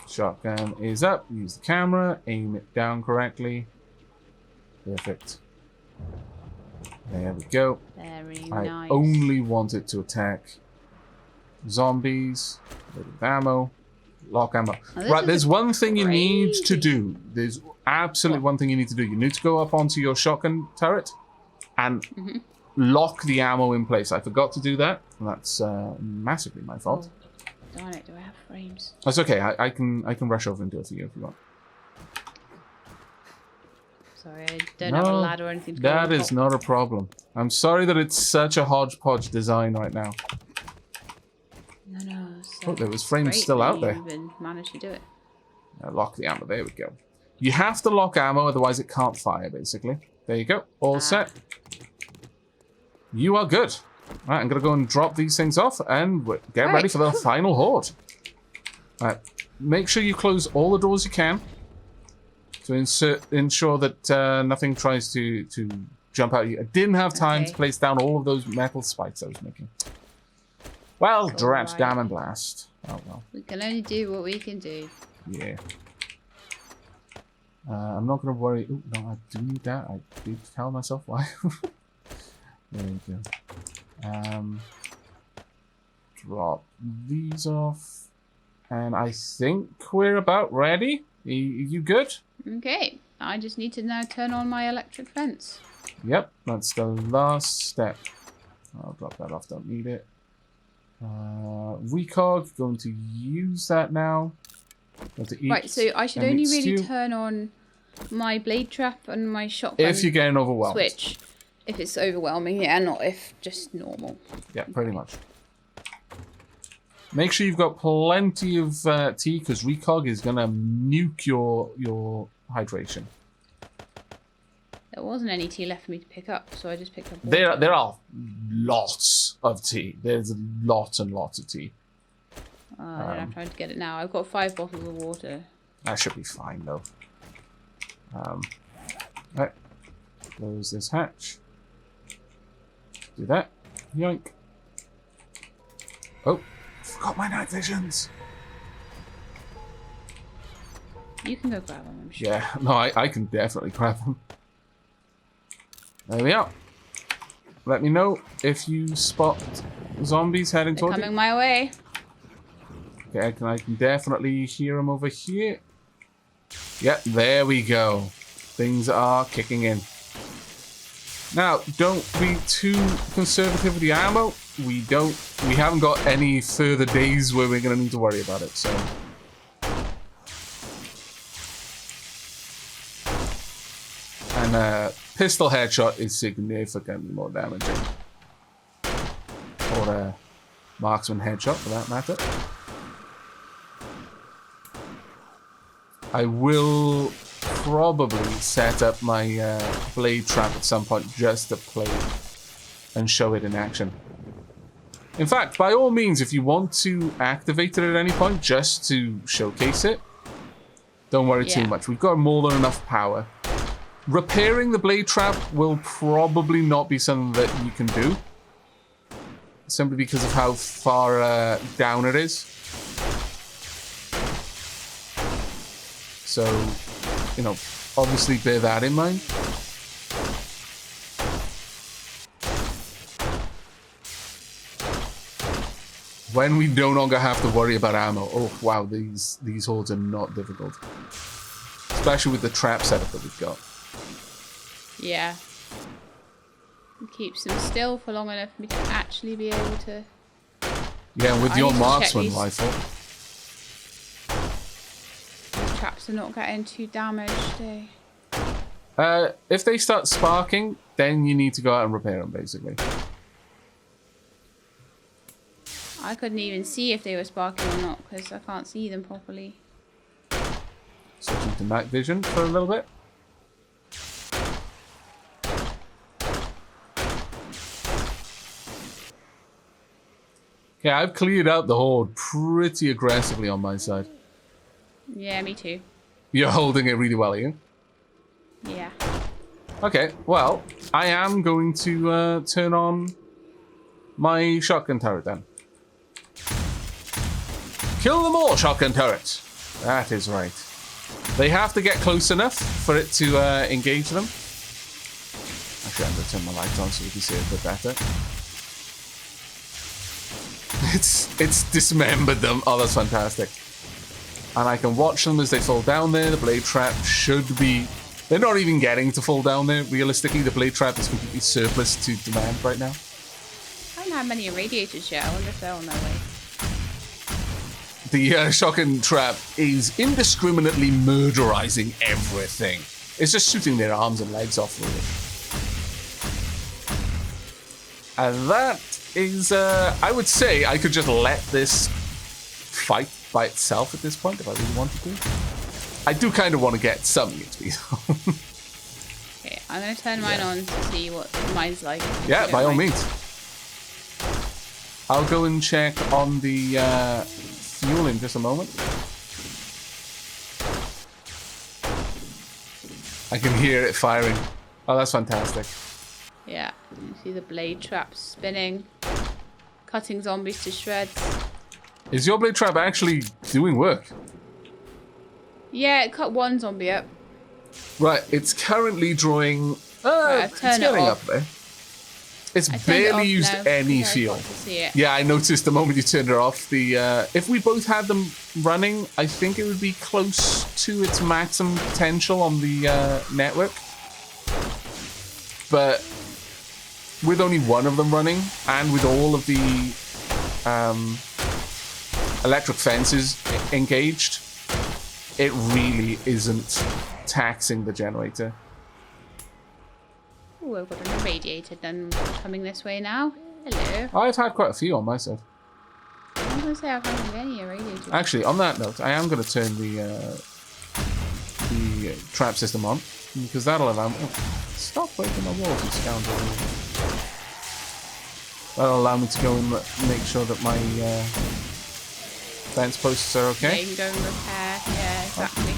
Shotgun is up. Use the camera. Aim it down correctly. Perfect. There we go. Very I nice. only want it to attack zombies. A bit of ammo. Lock ammo. Right, there's one thing you need to do. There's absolutely one thing you need to do. You need to go up onto your shotgun turret and lock the ammo in place. I forgot to do that. And that's massively my fault. Oh, darn it, do I have frames? That's okay. I can rush over and do it for you if you want. Sorry, I don't have a ladder or anything to go That on is top. not a problem. I'm sorry that it's such a hodgepodge design right now. No. Oh, there was frames still out there. You even managed to do it. Lock the ammo. There we go. You have to lock ammo, otherwise it can't fire, basically. There you go. All set. You are good. Right, I'm going to go and drop these things off and get ready for the final horde. Right, make sure you close all the doors you can to ensure that nothing tries to jump out at you. I didn't have time to place down all of those metal spikes I was making. Well, drat, damn and blast. Oh, well. We can only do what we can do. Yeah. I'm not going to worry. Oh, no, I do need that. I did tell myself why. There we go. Drop these off. And I think we're about ready. Are you good? Okay, I just need to now turn on my electric fence. Yep, that's the last step. I'll drop that off, don't need it. Recog, going to use that now. Right, so I should only really turn on my blade trap and my shotgun if you're getting overwhelmed. Switch. If it's overwhelming, yeah, not if just normal. Yeah, pretty much. Make sure you've got plenty of tea, because Recog is going to nuke your hydration. There wasn't any tea left for me to pick up, so I just picked up water. There There are lots of tea. There's lots and lots of tea. I'm trying to get it now. I've got 5 bottles of water. That should be fine, though. Right. Close this hatch. Do that. Yoink. Oh, forgot my night visions. You can go grab them, I'm sure. Yeah, no, I can definitely grab them. There we are. Let me know if you spot zombies heading towards you. They're coming my way. Okay, I can definitely hear them over here. Yep, there we go. Things are kicking in. Now, don't be too conservative with the ammo. We haven't got any further days where we're going to need to worry about it, so. And pistol headshot is significantly more damaging. Or a marksman headshot, for that matter. I will probably set up my blade trap at some point just to play and show it in action. In fact, by all means, if you want to activate it at any point just to showcase it, don't worry too much. We've got more than enough power. repairing the blade trap will probably not be something that you can do. Simply because of how far down it is. So, you know, obviously bear that in mind. When we no longer have to worry about ammo. Oh, wow, these hordes are not difficult. Especially with the trap setup that we've got. Yeah. It keeps them still for long enough for me to actually be able to... Yeah, with your marksman rifle. These traps are not getting too damaged, if they start sparking, then you need to go out and repair them, basically. I couldn't even see if they were sparking or not because I can't see them properly. Switching to night vision for a little bit. Yeah, I've cleared out the horde pretty aggressively on my side. Yeah, me too. You're holding it really well, are you? Yeah. Okay, well, I am going to turn on my shotgun turret then. Kill them all, shotgun turrets. That is right. They have to get close enough for it to engage them. Actually, I'm going to turn my lights on so we can see it a bit better. It's dismembered them. Oh, that's fantastic. And I can watch them as they fall down there. The blade trap should be... They're not even getting to fall down there. Realistically, the blade trap is completely surplus to demand right now. I haven't had many irradiators yet. I wonder if they're on their way. The shotgun trap is indiscriminately murderizing everything. It's just shooting their arms and legs off, really. And that is, I would say I could just let this fight by itself at this point if I really wanted to. I do kind of want to get some XP. Okay, I'm going to turn mine on to see what mine's like. Yeah, by all means. I'll go and check on the fuel in just a moment. I can hear it firing. Oh, that's fantastic. Yeah, you see the blade trap spinning, cutting zombies to shreds. Is your blade trap actually doing work? Yeah, it cut one zombie up. Right, it's currently drawing... Right, it's getting up there. It's barely used any fuel. Yeah, I noticed the moment you turned it off. The if we both had them running, I think it would be close to its maximum potential on the network. But with only one of them running, and with all of the electric fences engaged, it really isn't taxing the generator. Oh, I've got an irradiator done coming this way now. Hello. I've had quite a few on my side. I was going to say I haven't had any irradiators. Actually, on that note, I am going to turn the trap system on, because that'll allow me... Oh, stop breaking my walls, you scoundrel. That'll allow me to go and make sure that my fence posts are okay. Yeah, you can go and repair. Yeah, exactly.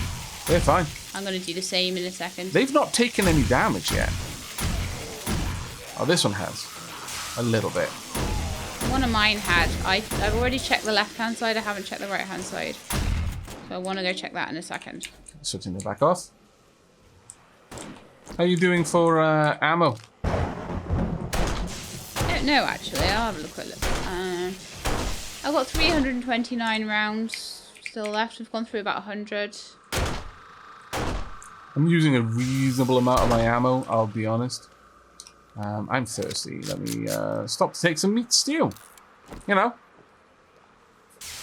They're fine. I'm going to do the same in a second. They've not taken any damage yet. Oh, this one has. A little bit. One of mine had. I've already checked the left-hand side. I haven't checked the right-hand side. So I want to go check that in a second. Switching it back off. How are you doing for ammo? I don't know, actually. I'll have a quick look. I've got 329 rounds still left. We've gone through about 100. I'm using a reasonable amount of my ammo, I'll be honest. I'm thirsty. Let me stop to take some meat stew. You know.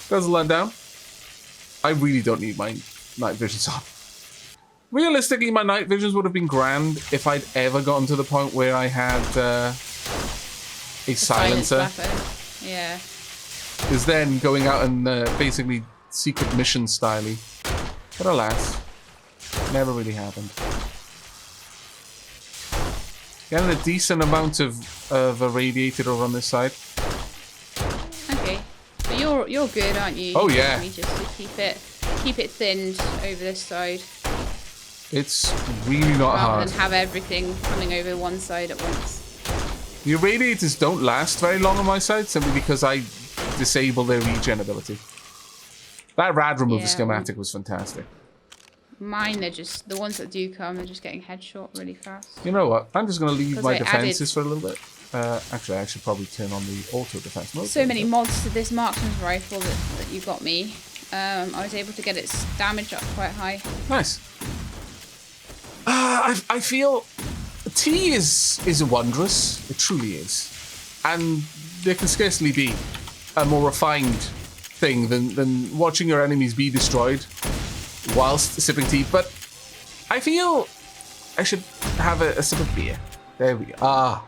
Doesn't let down. I really don't need my night visions on. Realistically, my night visions would have been grand if I'd ever gotten to the point where I had a silencer. Yeah. Because then going out and basically secret mission styley. But alas, never really happened. Getting a decent amount of irradiated over on this side. Okay, but you're good, aren't you? Oh yeah. Just to keep it thinned over this side. It's really not rather hard. than have everything coming over one side at once. The irradiators don't last very long on my side, simply because I disable their regen ability. That rad remover schematic was fantastic. Mine are just, the ones that do come are just getting headshot really fast. You know what? I'm just going to leave my I defenses for a little bit. Actually, I should probably turn on the auto defense mode. So many mods to this marksman's rifle that you got me. I was able to get its damage up quite high. Nice. I feel tea is wondrous. It truly is. And there can scarcely be a more refined thing than watching your enemies be destroyed whilst sipping tea. But I feel I should have a sip of beer. There we go.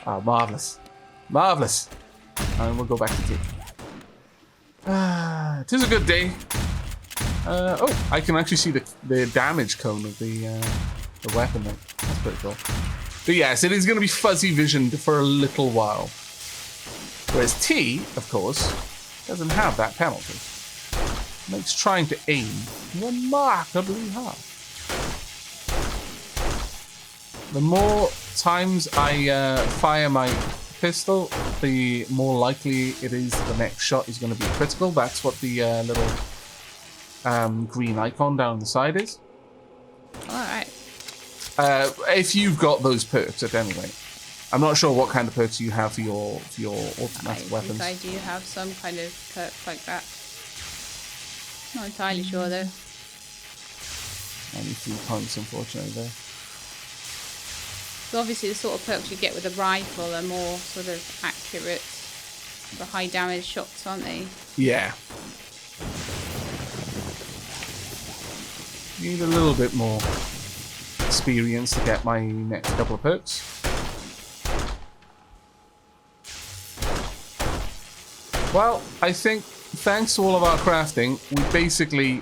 Marvellous. Marvellous. And we'll go back to tea. It is a good day. Oh, I can actually see the damage cone of the weapon there. That's pretty cool. But yes, it is going to be fuzzy visioned for a little while. Whereas T, of course, doesn't have that penalty. Makes trying to aim remarkably hard. The more times I fire my pistol, the more likely it is the next shot is going to be critical. That's what the little green icon down the side is. Alright. If you've got those perks at any rate. I'm not sure what kind of perks you have for your automatic weapons. I do have some kind of perk like that. Not entirely sure though. Only 3 points, unfortunately, there. So obviously the sort of perks you get with a rifle are more sort of accurate for high damage shots, aren't they? Yeah. Need a little bit more experience to get my next couple of perks. Well, I think thanks to all of our crafting, we basically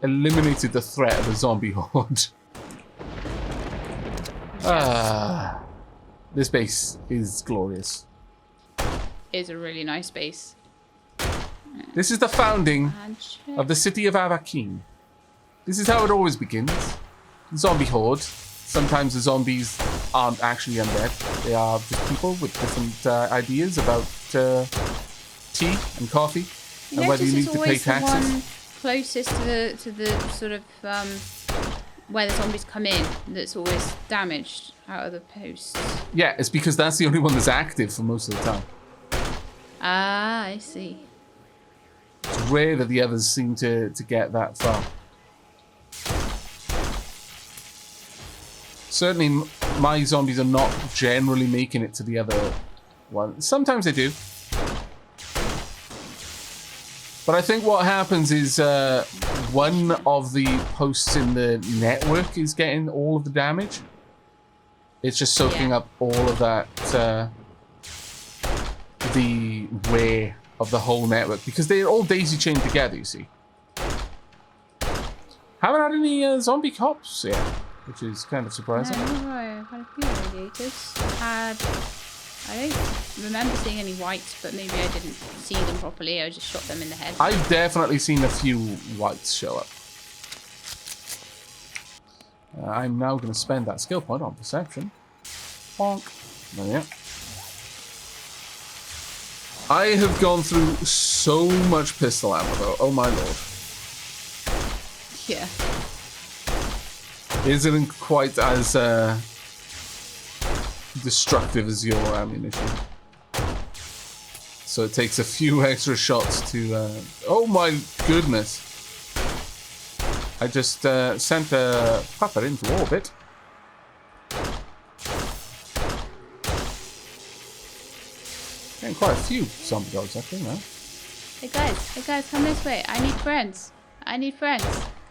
eliminated the threat of a zombie horde. This base is glorious. It's a really nice base. This is the founding of the city of Aavak. This is how it always begins. Zombie horde. Sometimes the zombies aren't actually undead. They are just people with different ideas about tea and coffee, and whether you need to pay taxes. The one closest to the sort of where the zombies come in that's always damaged out of the posts. Yeah, it's because that's the only one that's active for most of the time. Ah, I see. It's rare that the others seem to get that far. Certainly, my zombies are not generally making it to the other one. Sometimes they do. But I think what happens is one of the posts in the network is getting all of the damage. It's just soaking up all of that, the wear of the whole network. Because they're all daisy-chained together, you see. Haven't had any zombie cops yet, which is kind of surprising. No, I've had a few radiators. I don't remember seeing any whites, but maybe I didn't see them properly. I just shot them in the head. I've definitely seen a few whites show up. I'm now going to spend that skill point on perception. Bonk. There we go. I have gone through so much pistol ammo, though. Oh my lord. Yeah. Isn't quite as destructive as your ammunition. So it takes a few extra shots to... oh my goodness. I just sent a puffer into orbit. Getting quite a few zombie dogs up here now. Hey guys, come this way. I need friends.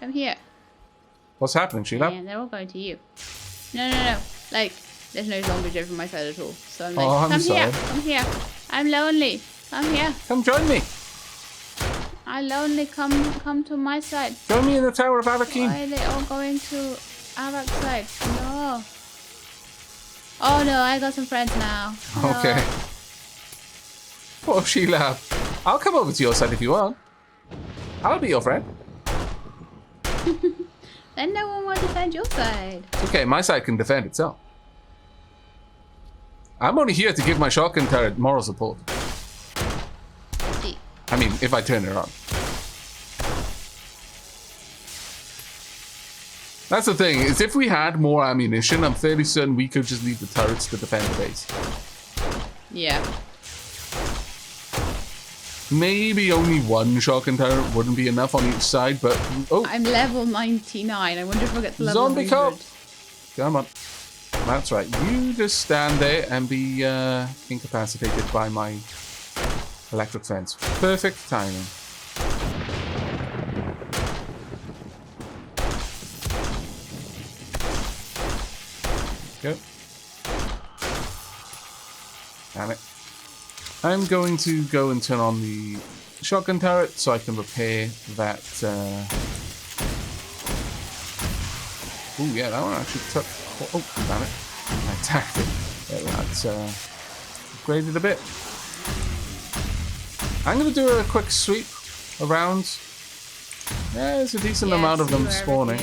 Come here. What's happening, Sheila? And they're all going to you. No. Like, there's no zombies over my side at all. So I'm like, come here. I'm lonely. Come here. Come join me. I'm lonely. Come to my side. Join me in the Tower of Aavak. Why are they all going to Aavak's side? No. Oh no, I got some friends now. No. Okay. Poor Sheila. I'll come over to your side if you want. I'll be your friend. Then no one will defend your side. Okay, my side can defend itself. I'm only here to give my shotgun turret moral support. See. I mean, if I turn it on. That's the thing, is if we had more ammunition, I'm fairly certain we could just leave the turrets to defend the base. Yeah. Maybe only one shotgun turret wouldn't be enough on each side, but... Oh! I'm level 99. I wonder if I'll get to level Zombie 100. cop! Come on. That's right. You just stand there and be incapacitated by my electric fence. Perfect timing. Go. Damn it. I'm going to go and turn on the shotgun turret so I can repair that. Oh yeah, that one actually took. Oh, damn it! I attacked it. There, that's upgraded a bit. I'm going to do a quick sweep around. Yeah, there's a decent amount of them spawning.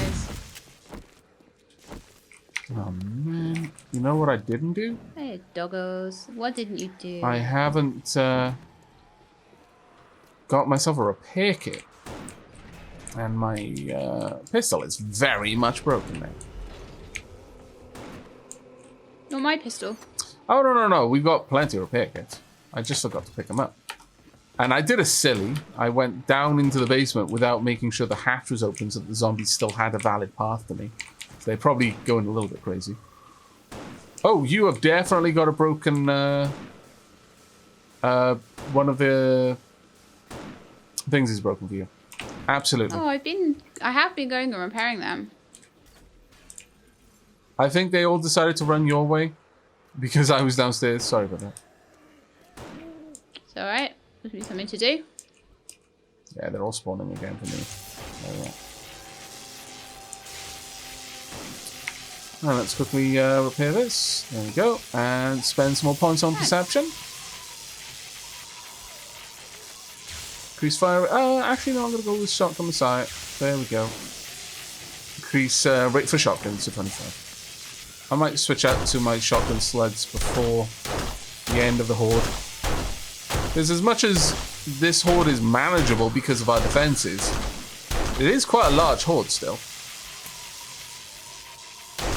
Oh man, you know what I didn't do? Hey, doggos. What didn't you do? I haven't got myself a repair kit. And my pistol is very much broken now. Not my pistol. Oh, no. We've got plenty of repair kits. I just forgot to pick them up. And I did a silly. I went down into the basement without making sure the hatch was open so that the zombies still had a valid path to me. So they're probably going a little bit crazy. Oh, you have definitely got a broken... one of the things is broken for you. Absolutely. Oh, I have been going and repairing them. I think they all decided to run your way because I was downstairs. Sorry about that. It's alright. Must be something to do. Yeah, they're all spawning again for me. Now let's quickly repair this. There we go. And spend some more points on perception. Increase fire. Actually, no, I'm going to go with shotgun messiah. There we go. Increase rate for shotguns to 25. I might switch out to my shotgun slugs before the end of the horde. Because as much as this horde is manageable because of our defenses, it is quite a large horde still.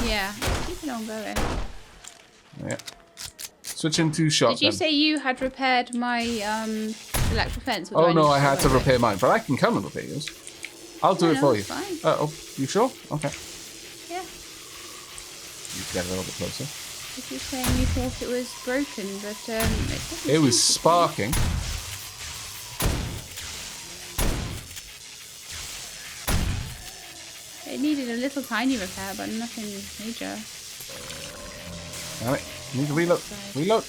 Yeah, keep it on going. Yeah. Switching to shotgun. Did you say you had repaired my electric fence? Oh no, I had to repair mine, but I can come and repair yours. I'll do it for you. Fine. Oh, you sure? Okay. Yeah. You get a little bit closer. If you're saying you thought it was broken, but it was sparking. It needed a little tiny repair, but nothing major. Damn it. Need to reload. Reload.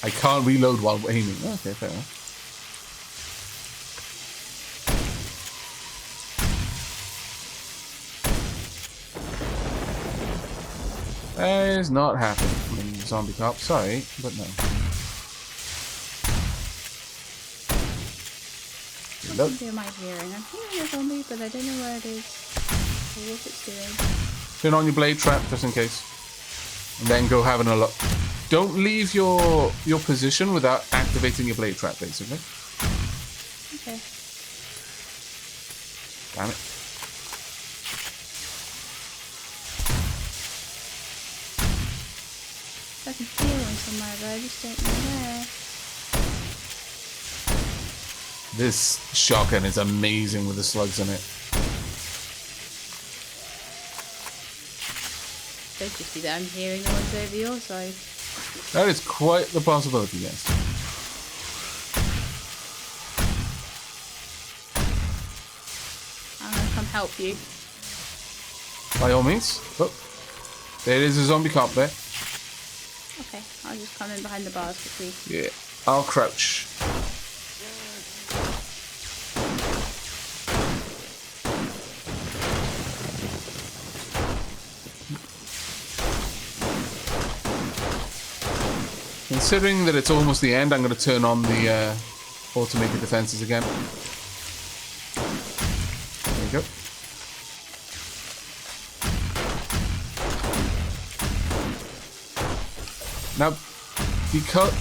I can't reload while aiming. Okay, fair enough. That is not happening, zombie cop. Sorry, but no. What am I hearing? I'm hearing a zombie, but I don't know where it is or what it's doing. Turn on your blade trap just in case, and then go having a look. Don't leave your position without activating your blade trap, basically. Okay. Damn it. I can feel one somewhere, but I just don't know where. This shotgun is amazing with the slugs in it. Don't just be that I'm hearing the ones over your side. That is quite the possibility, yes. I'm gonna come help you. By all means. Look. There is a zombie cop there. Okay, I'll just come in behind the bars quickly. Yeah. I'll crouch. Considering that it's almost the end, I'm going to turn on the automated defenses again. There you go. Now, because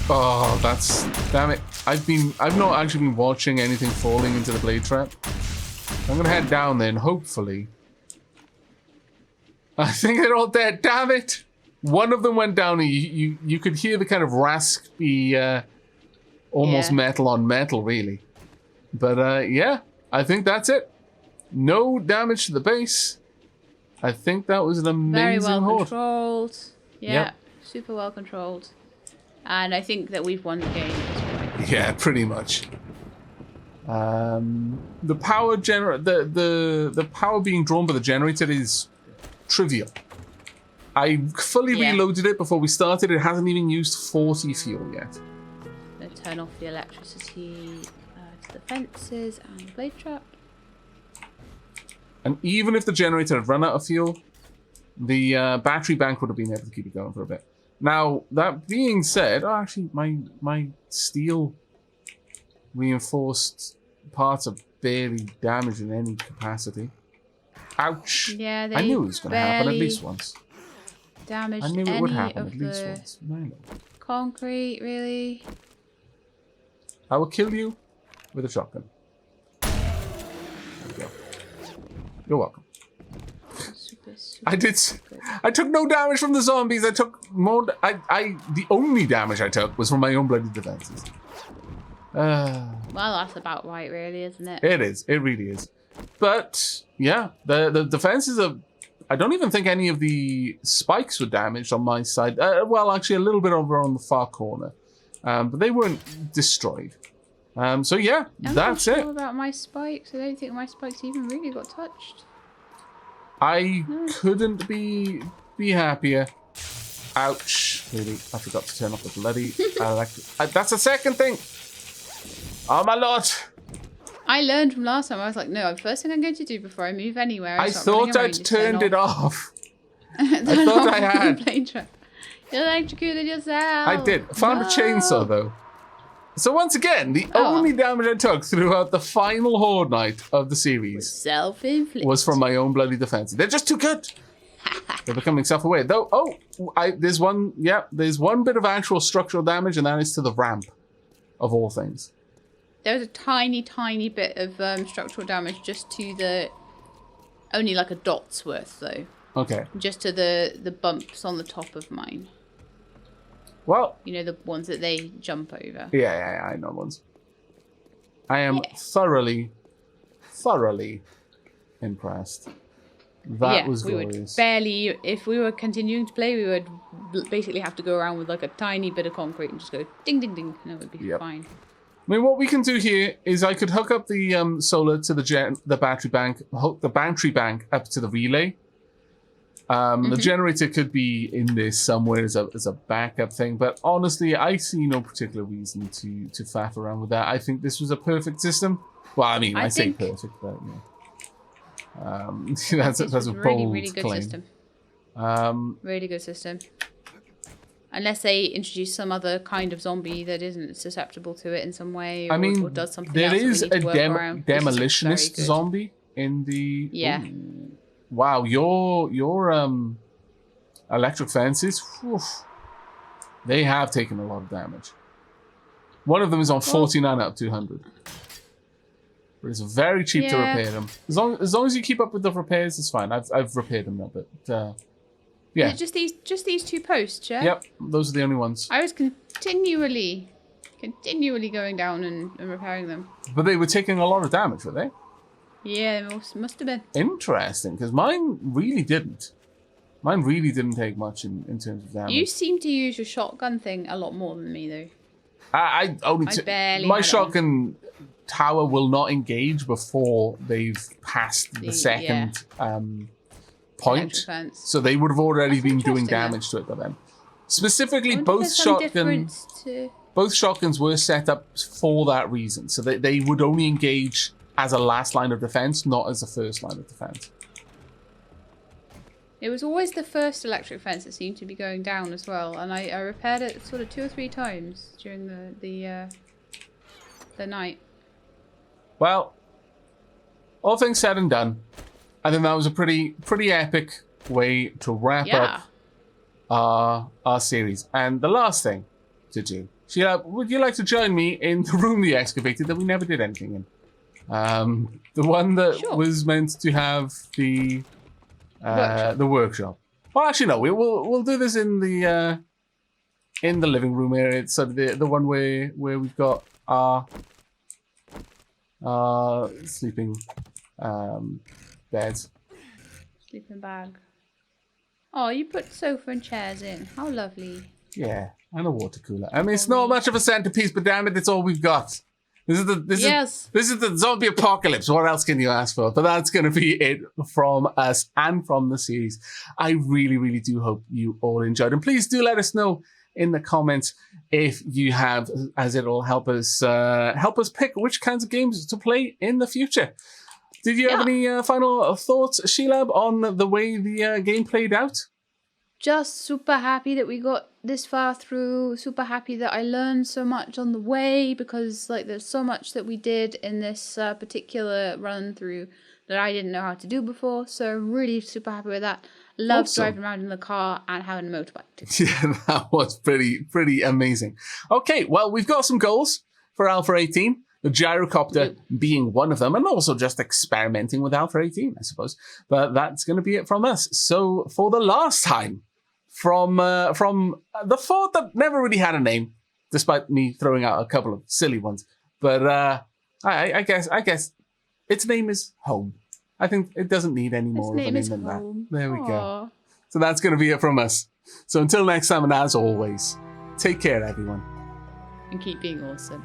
damn it. I've not actually been watching anything falling into the blade trap. I'm gonna head down there and hopefully. I think they're all dead. Damn it! One of them went down and you could hear the kind of raspy, almost metal on metal, really. But yeah, I think that's it. No damage to the base. I think that was an amazing Very well horde. controlled. Yeah, Yep. super well controlled. And I think that we've won the game at this point. Yeah, pretty much. The power the power being drawn by the generator is trivial. I fully reloaded it before we started. It hasn't even used 40 fuel yet. Gonna turn off the electricity to the fences and the blade trap. And even if the generator had run out of fuel, the battery bank would have been able to keep it going for a bit. Now, that being said, actually, my steel reinforced parts are barely damaged in any capacity. Ouch! Yeah, they I knew it was going to happen at least once. Damaged I knew it would any happen of at least the once. No. concrete, really. I will kill you with a shotgun. There we go. You're welcome. Super I took no damage from the zombies. I took more. The only damage I took was from my own bloody defenses. Well, that's about right, really, isn't it? It is. It really is. But yeah, the defenses are. I don't even think any of the spikes were damaged on my side. Well, actually, a little bit over on the far corner, but they weren't destroyed. So yeah, I'm that's not it. sure about my spikes. I don't think my spikes even really got touched. I couldn't be happier. Ouch! Really, I forgot to turn off the bloody electric. That's the second thing. Oh my lord! I learned from last time. I was like, no, the first thing I'm going to do before I move anywhere. I thought I'd turned it off. I Turn thought off I the had. blade trap. You electrocuted yourself. I did. Found a chainsaw though. So once again, the only damage I took throughout the final horde night of the series self-inflicted. was from my own bloody defense. They're just too good. They're becoming self-aware. Though, there's one bit of actual structural damage, and that is to the ramp, of all things. There was a tiny, tiny bit of structural damage just to the... Only like a dot's worth, though. Okay. Just to the bumps on the top of mine. Well... You know, the ones that they jump over. Yeah, I know ones. I am thoroughly impressed. That was glorious. We would barely... If we were continuing to play, we would basically have to go around with like a tiny bit of concrete and just go ding, ding, ding, and it would be fine. I mean, what we can do here is I could hook up the solar to the battery bank, hook the battery bank up to the relay. The generator could be in this somewhere as a backup thing, but honestly, I see no particular reason to faff around with that. I think this was a perfect system. Well, I mean, I say perfect, but yeah. That's a bold really good claim. system. Really good system. Unless they introduce some other kind of zombie that isn't susceptible to it in some way, or does something there else is that we need to work around. demolitionist zombie in the... Yeah. Ooh. Wow, your electric fences, whew, they have taken a lot of damage. One of them is on 49 out of 200. But it's very cheap to repair them. As long as you keep up with the repairs, it's fine. I've repaired them now, but yeah. Is it just these two posts, yeah? Yep, those are the only ones. I was continually going down and repairing them. But they were taking a lot of damage, were they? Yeah, must have been. Interesting, because mine really didn't. Mine really didn't take much in terms of damage. You seem to use your shotgun thing a lot more than me, though. I only barely my had it shotgun tower will not engage before they've passed the second point. So they would have already been doing damage to it by then. Specifically, both shotguns were set up for that reason. So they would only engage as a last line of defense, not as a first line of defense. It was always the first electric fence that seemed to be going down as well, and I repaired it sort of 2 or 3 times during the night. Well, all things said and done, I think that was a pretty epic way to wrap up our series. And the last thing to do, Sheila, would you like to join me in the room we excavated that we never did anything in? The one that Sure. was meant to have the Workshop. workshop. Well, actually, no. We'll do this in the living room area. It's sort of the one where we've got our sleeping beds. Sleeping bag. Oh, you put sofa and chairs in. How lovely. Yeah, and a water cooler. I mean, it's not much of a centerpiece, but damn it, it's all we've got. This is the zombie apocalypse. What else can you ask for? But that's going to be it from us and from the series. I really, really do hope you all enjoyed. And please do let us know in the comments if you have, as it'll help us pick which kinds of games to play in the future. Did you have any final thoughts, Shelab, on the way the game played out? Just super happy that we got this far through. Super happy that I learned so much on the way, because like there's so much that we did in this particular run through that I didn't know how to do before. So really super happy with that. Love driving around in the car and having a motorbike too. Yeah, that was pretty amazing. Okay, well, we've got some goals for Alpha 18. The gyrocopter being one of them, and also just experimenting with Alpha 18, I suppose. But that's going to be it from us. So for the last time, from the fort that never really had a name, despite me throwing out a couple of silly ones. But I guess its name is Home. I think it doesn't need any more of a name than that. There we go. So that's going to be it from us. So until next time, and as always, take care, everyone. And keep being awesome.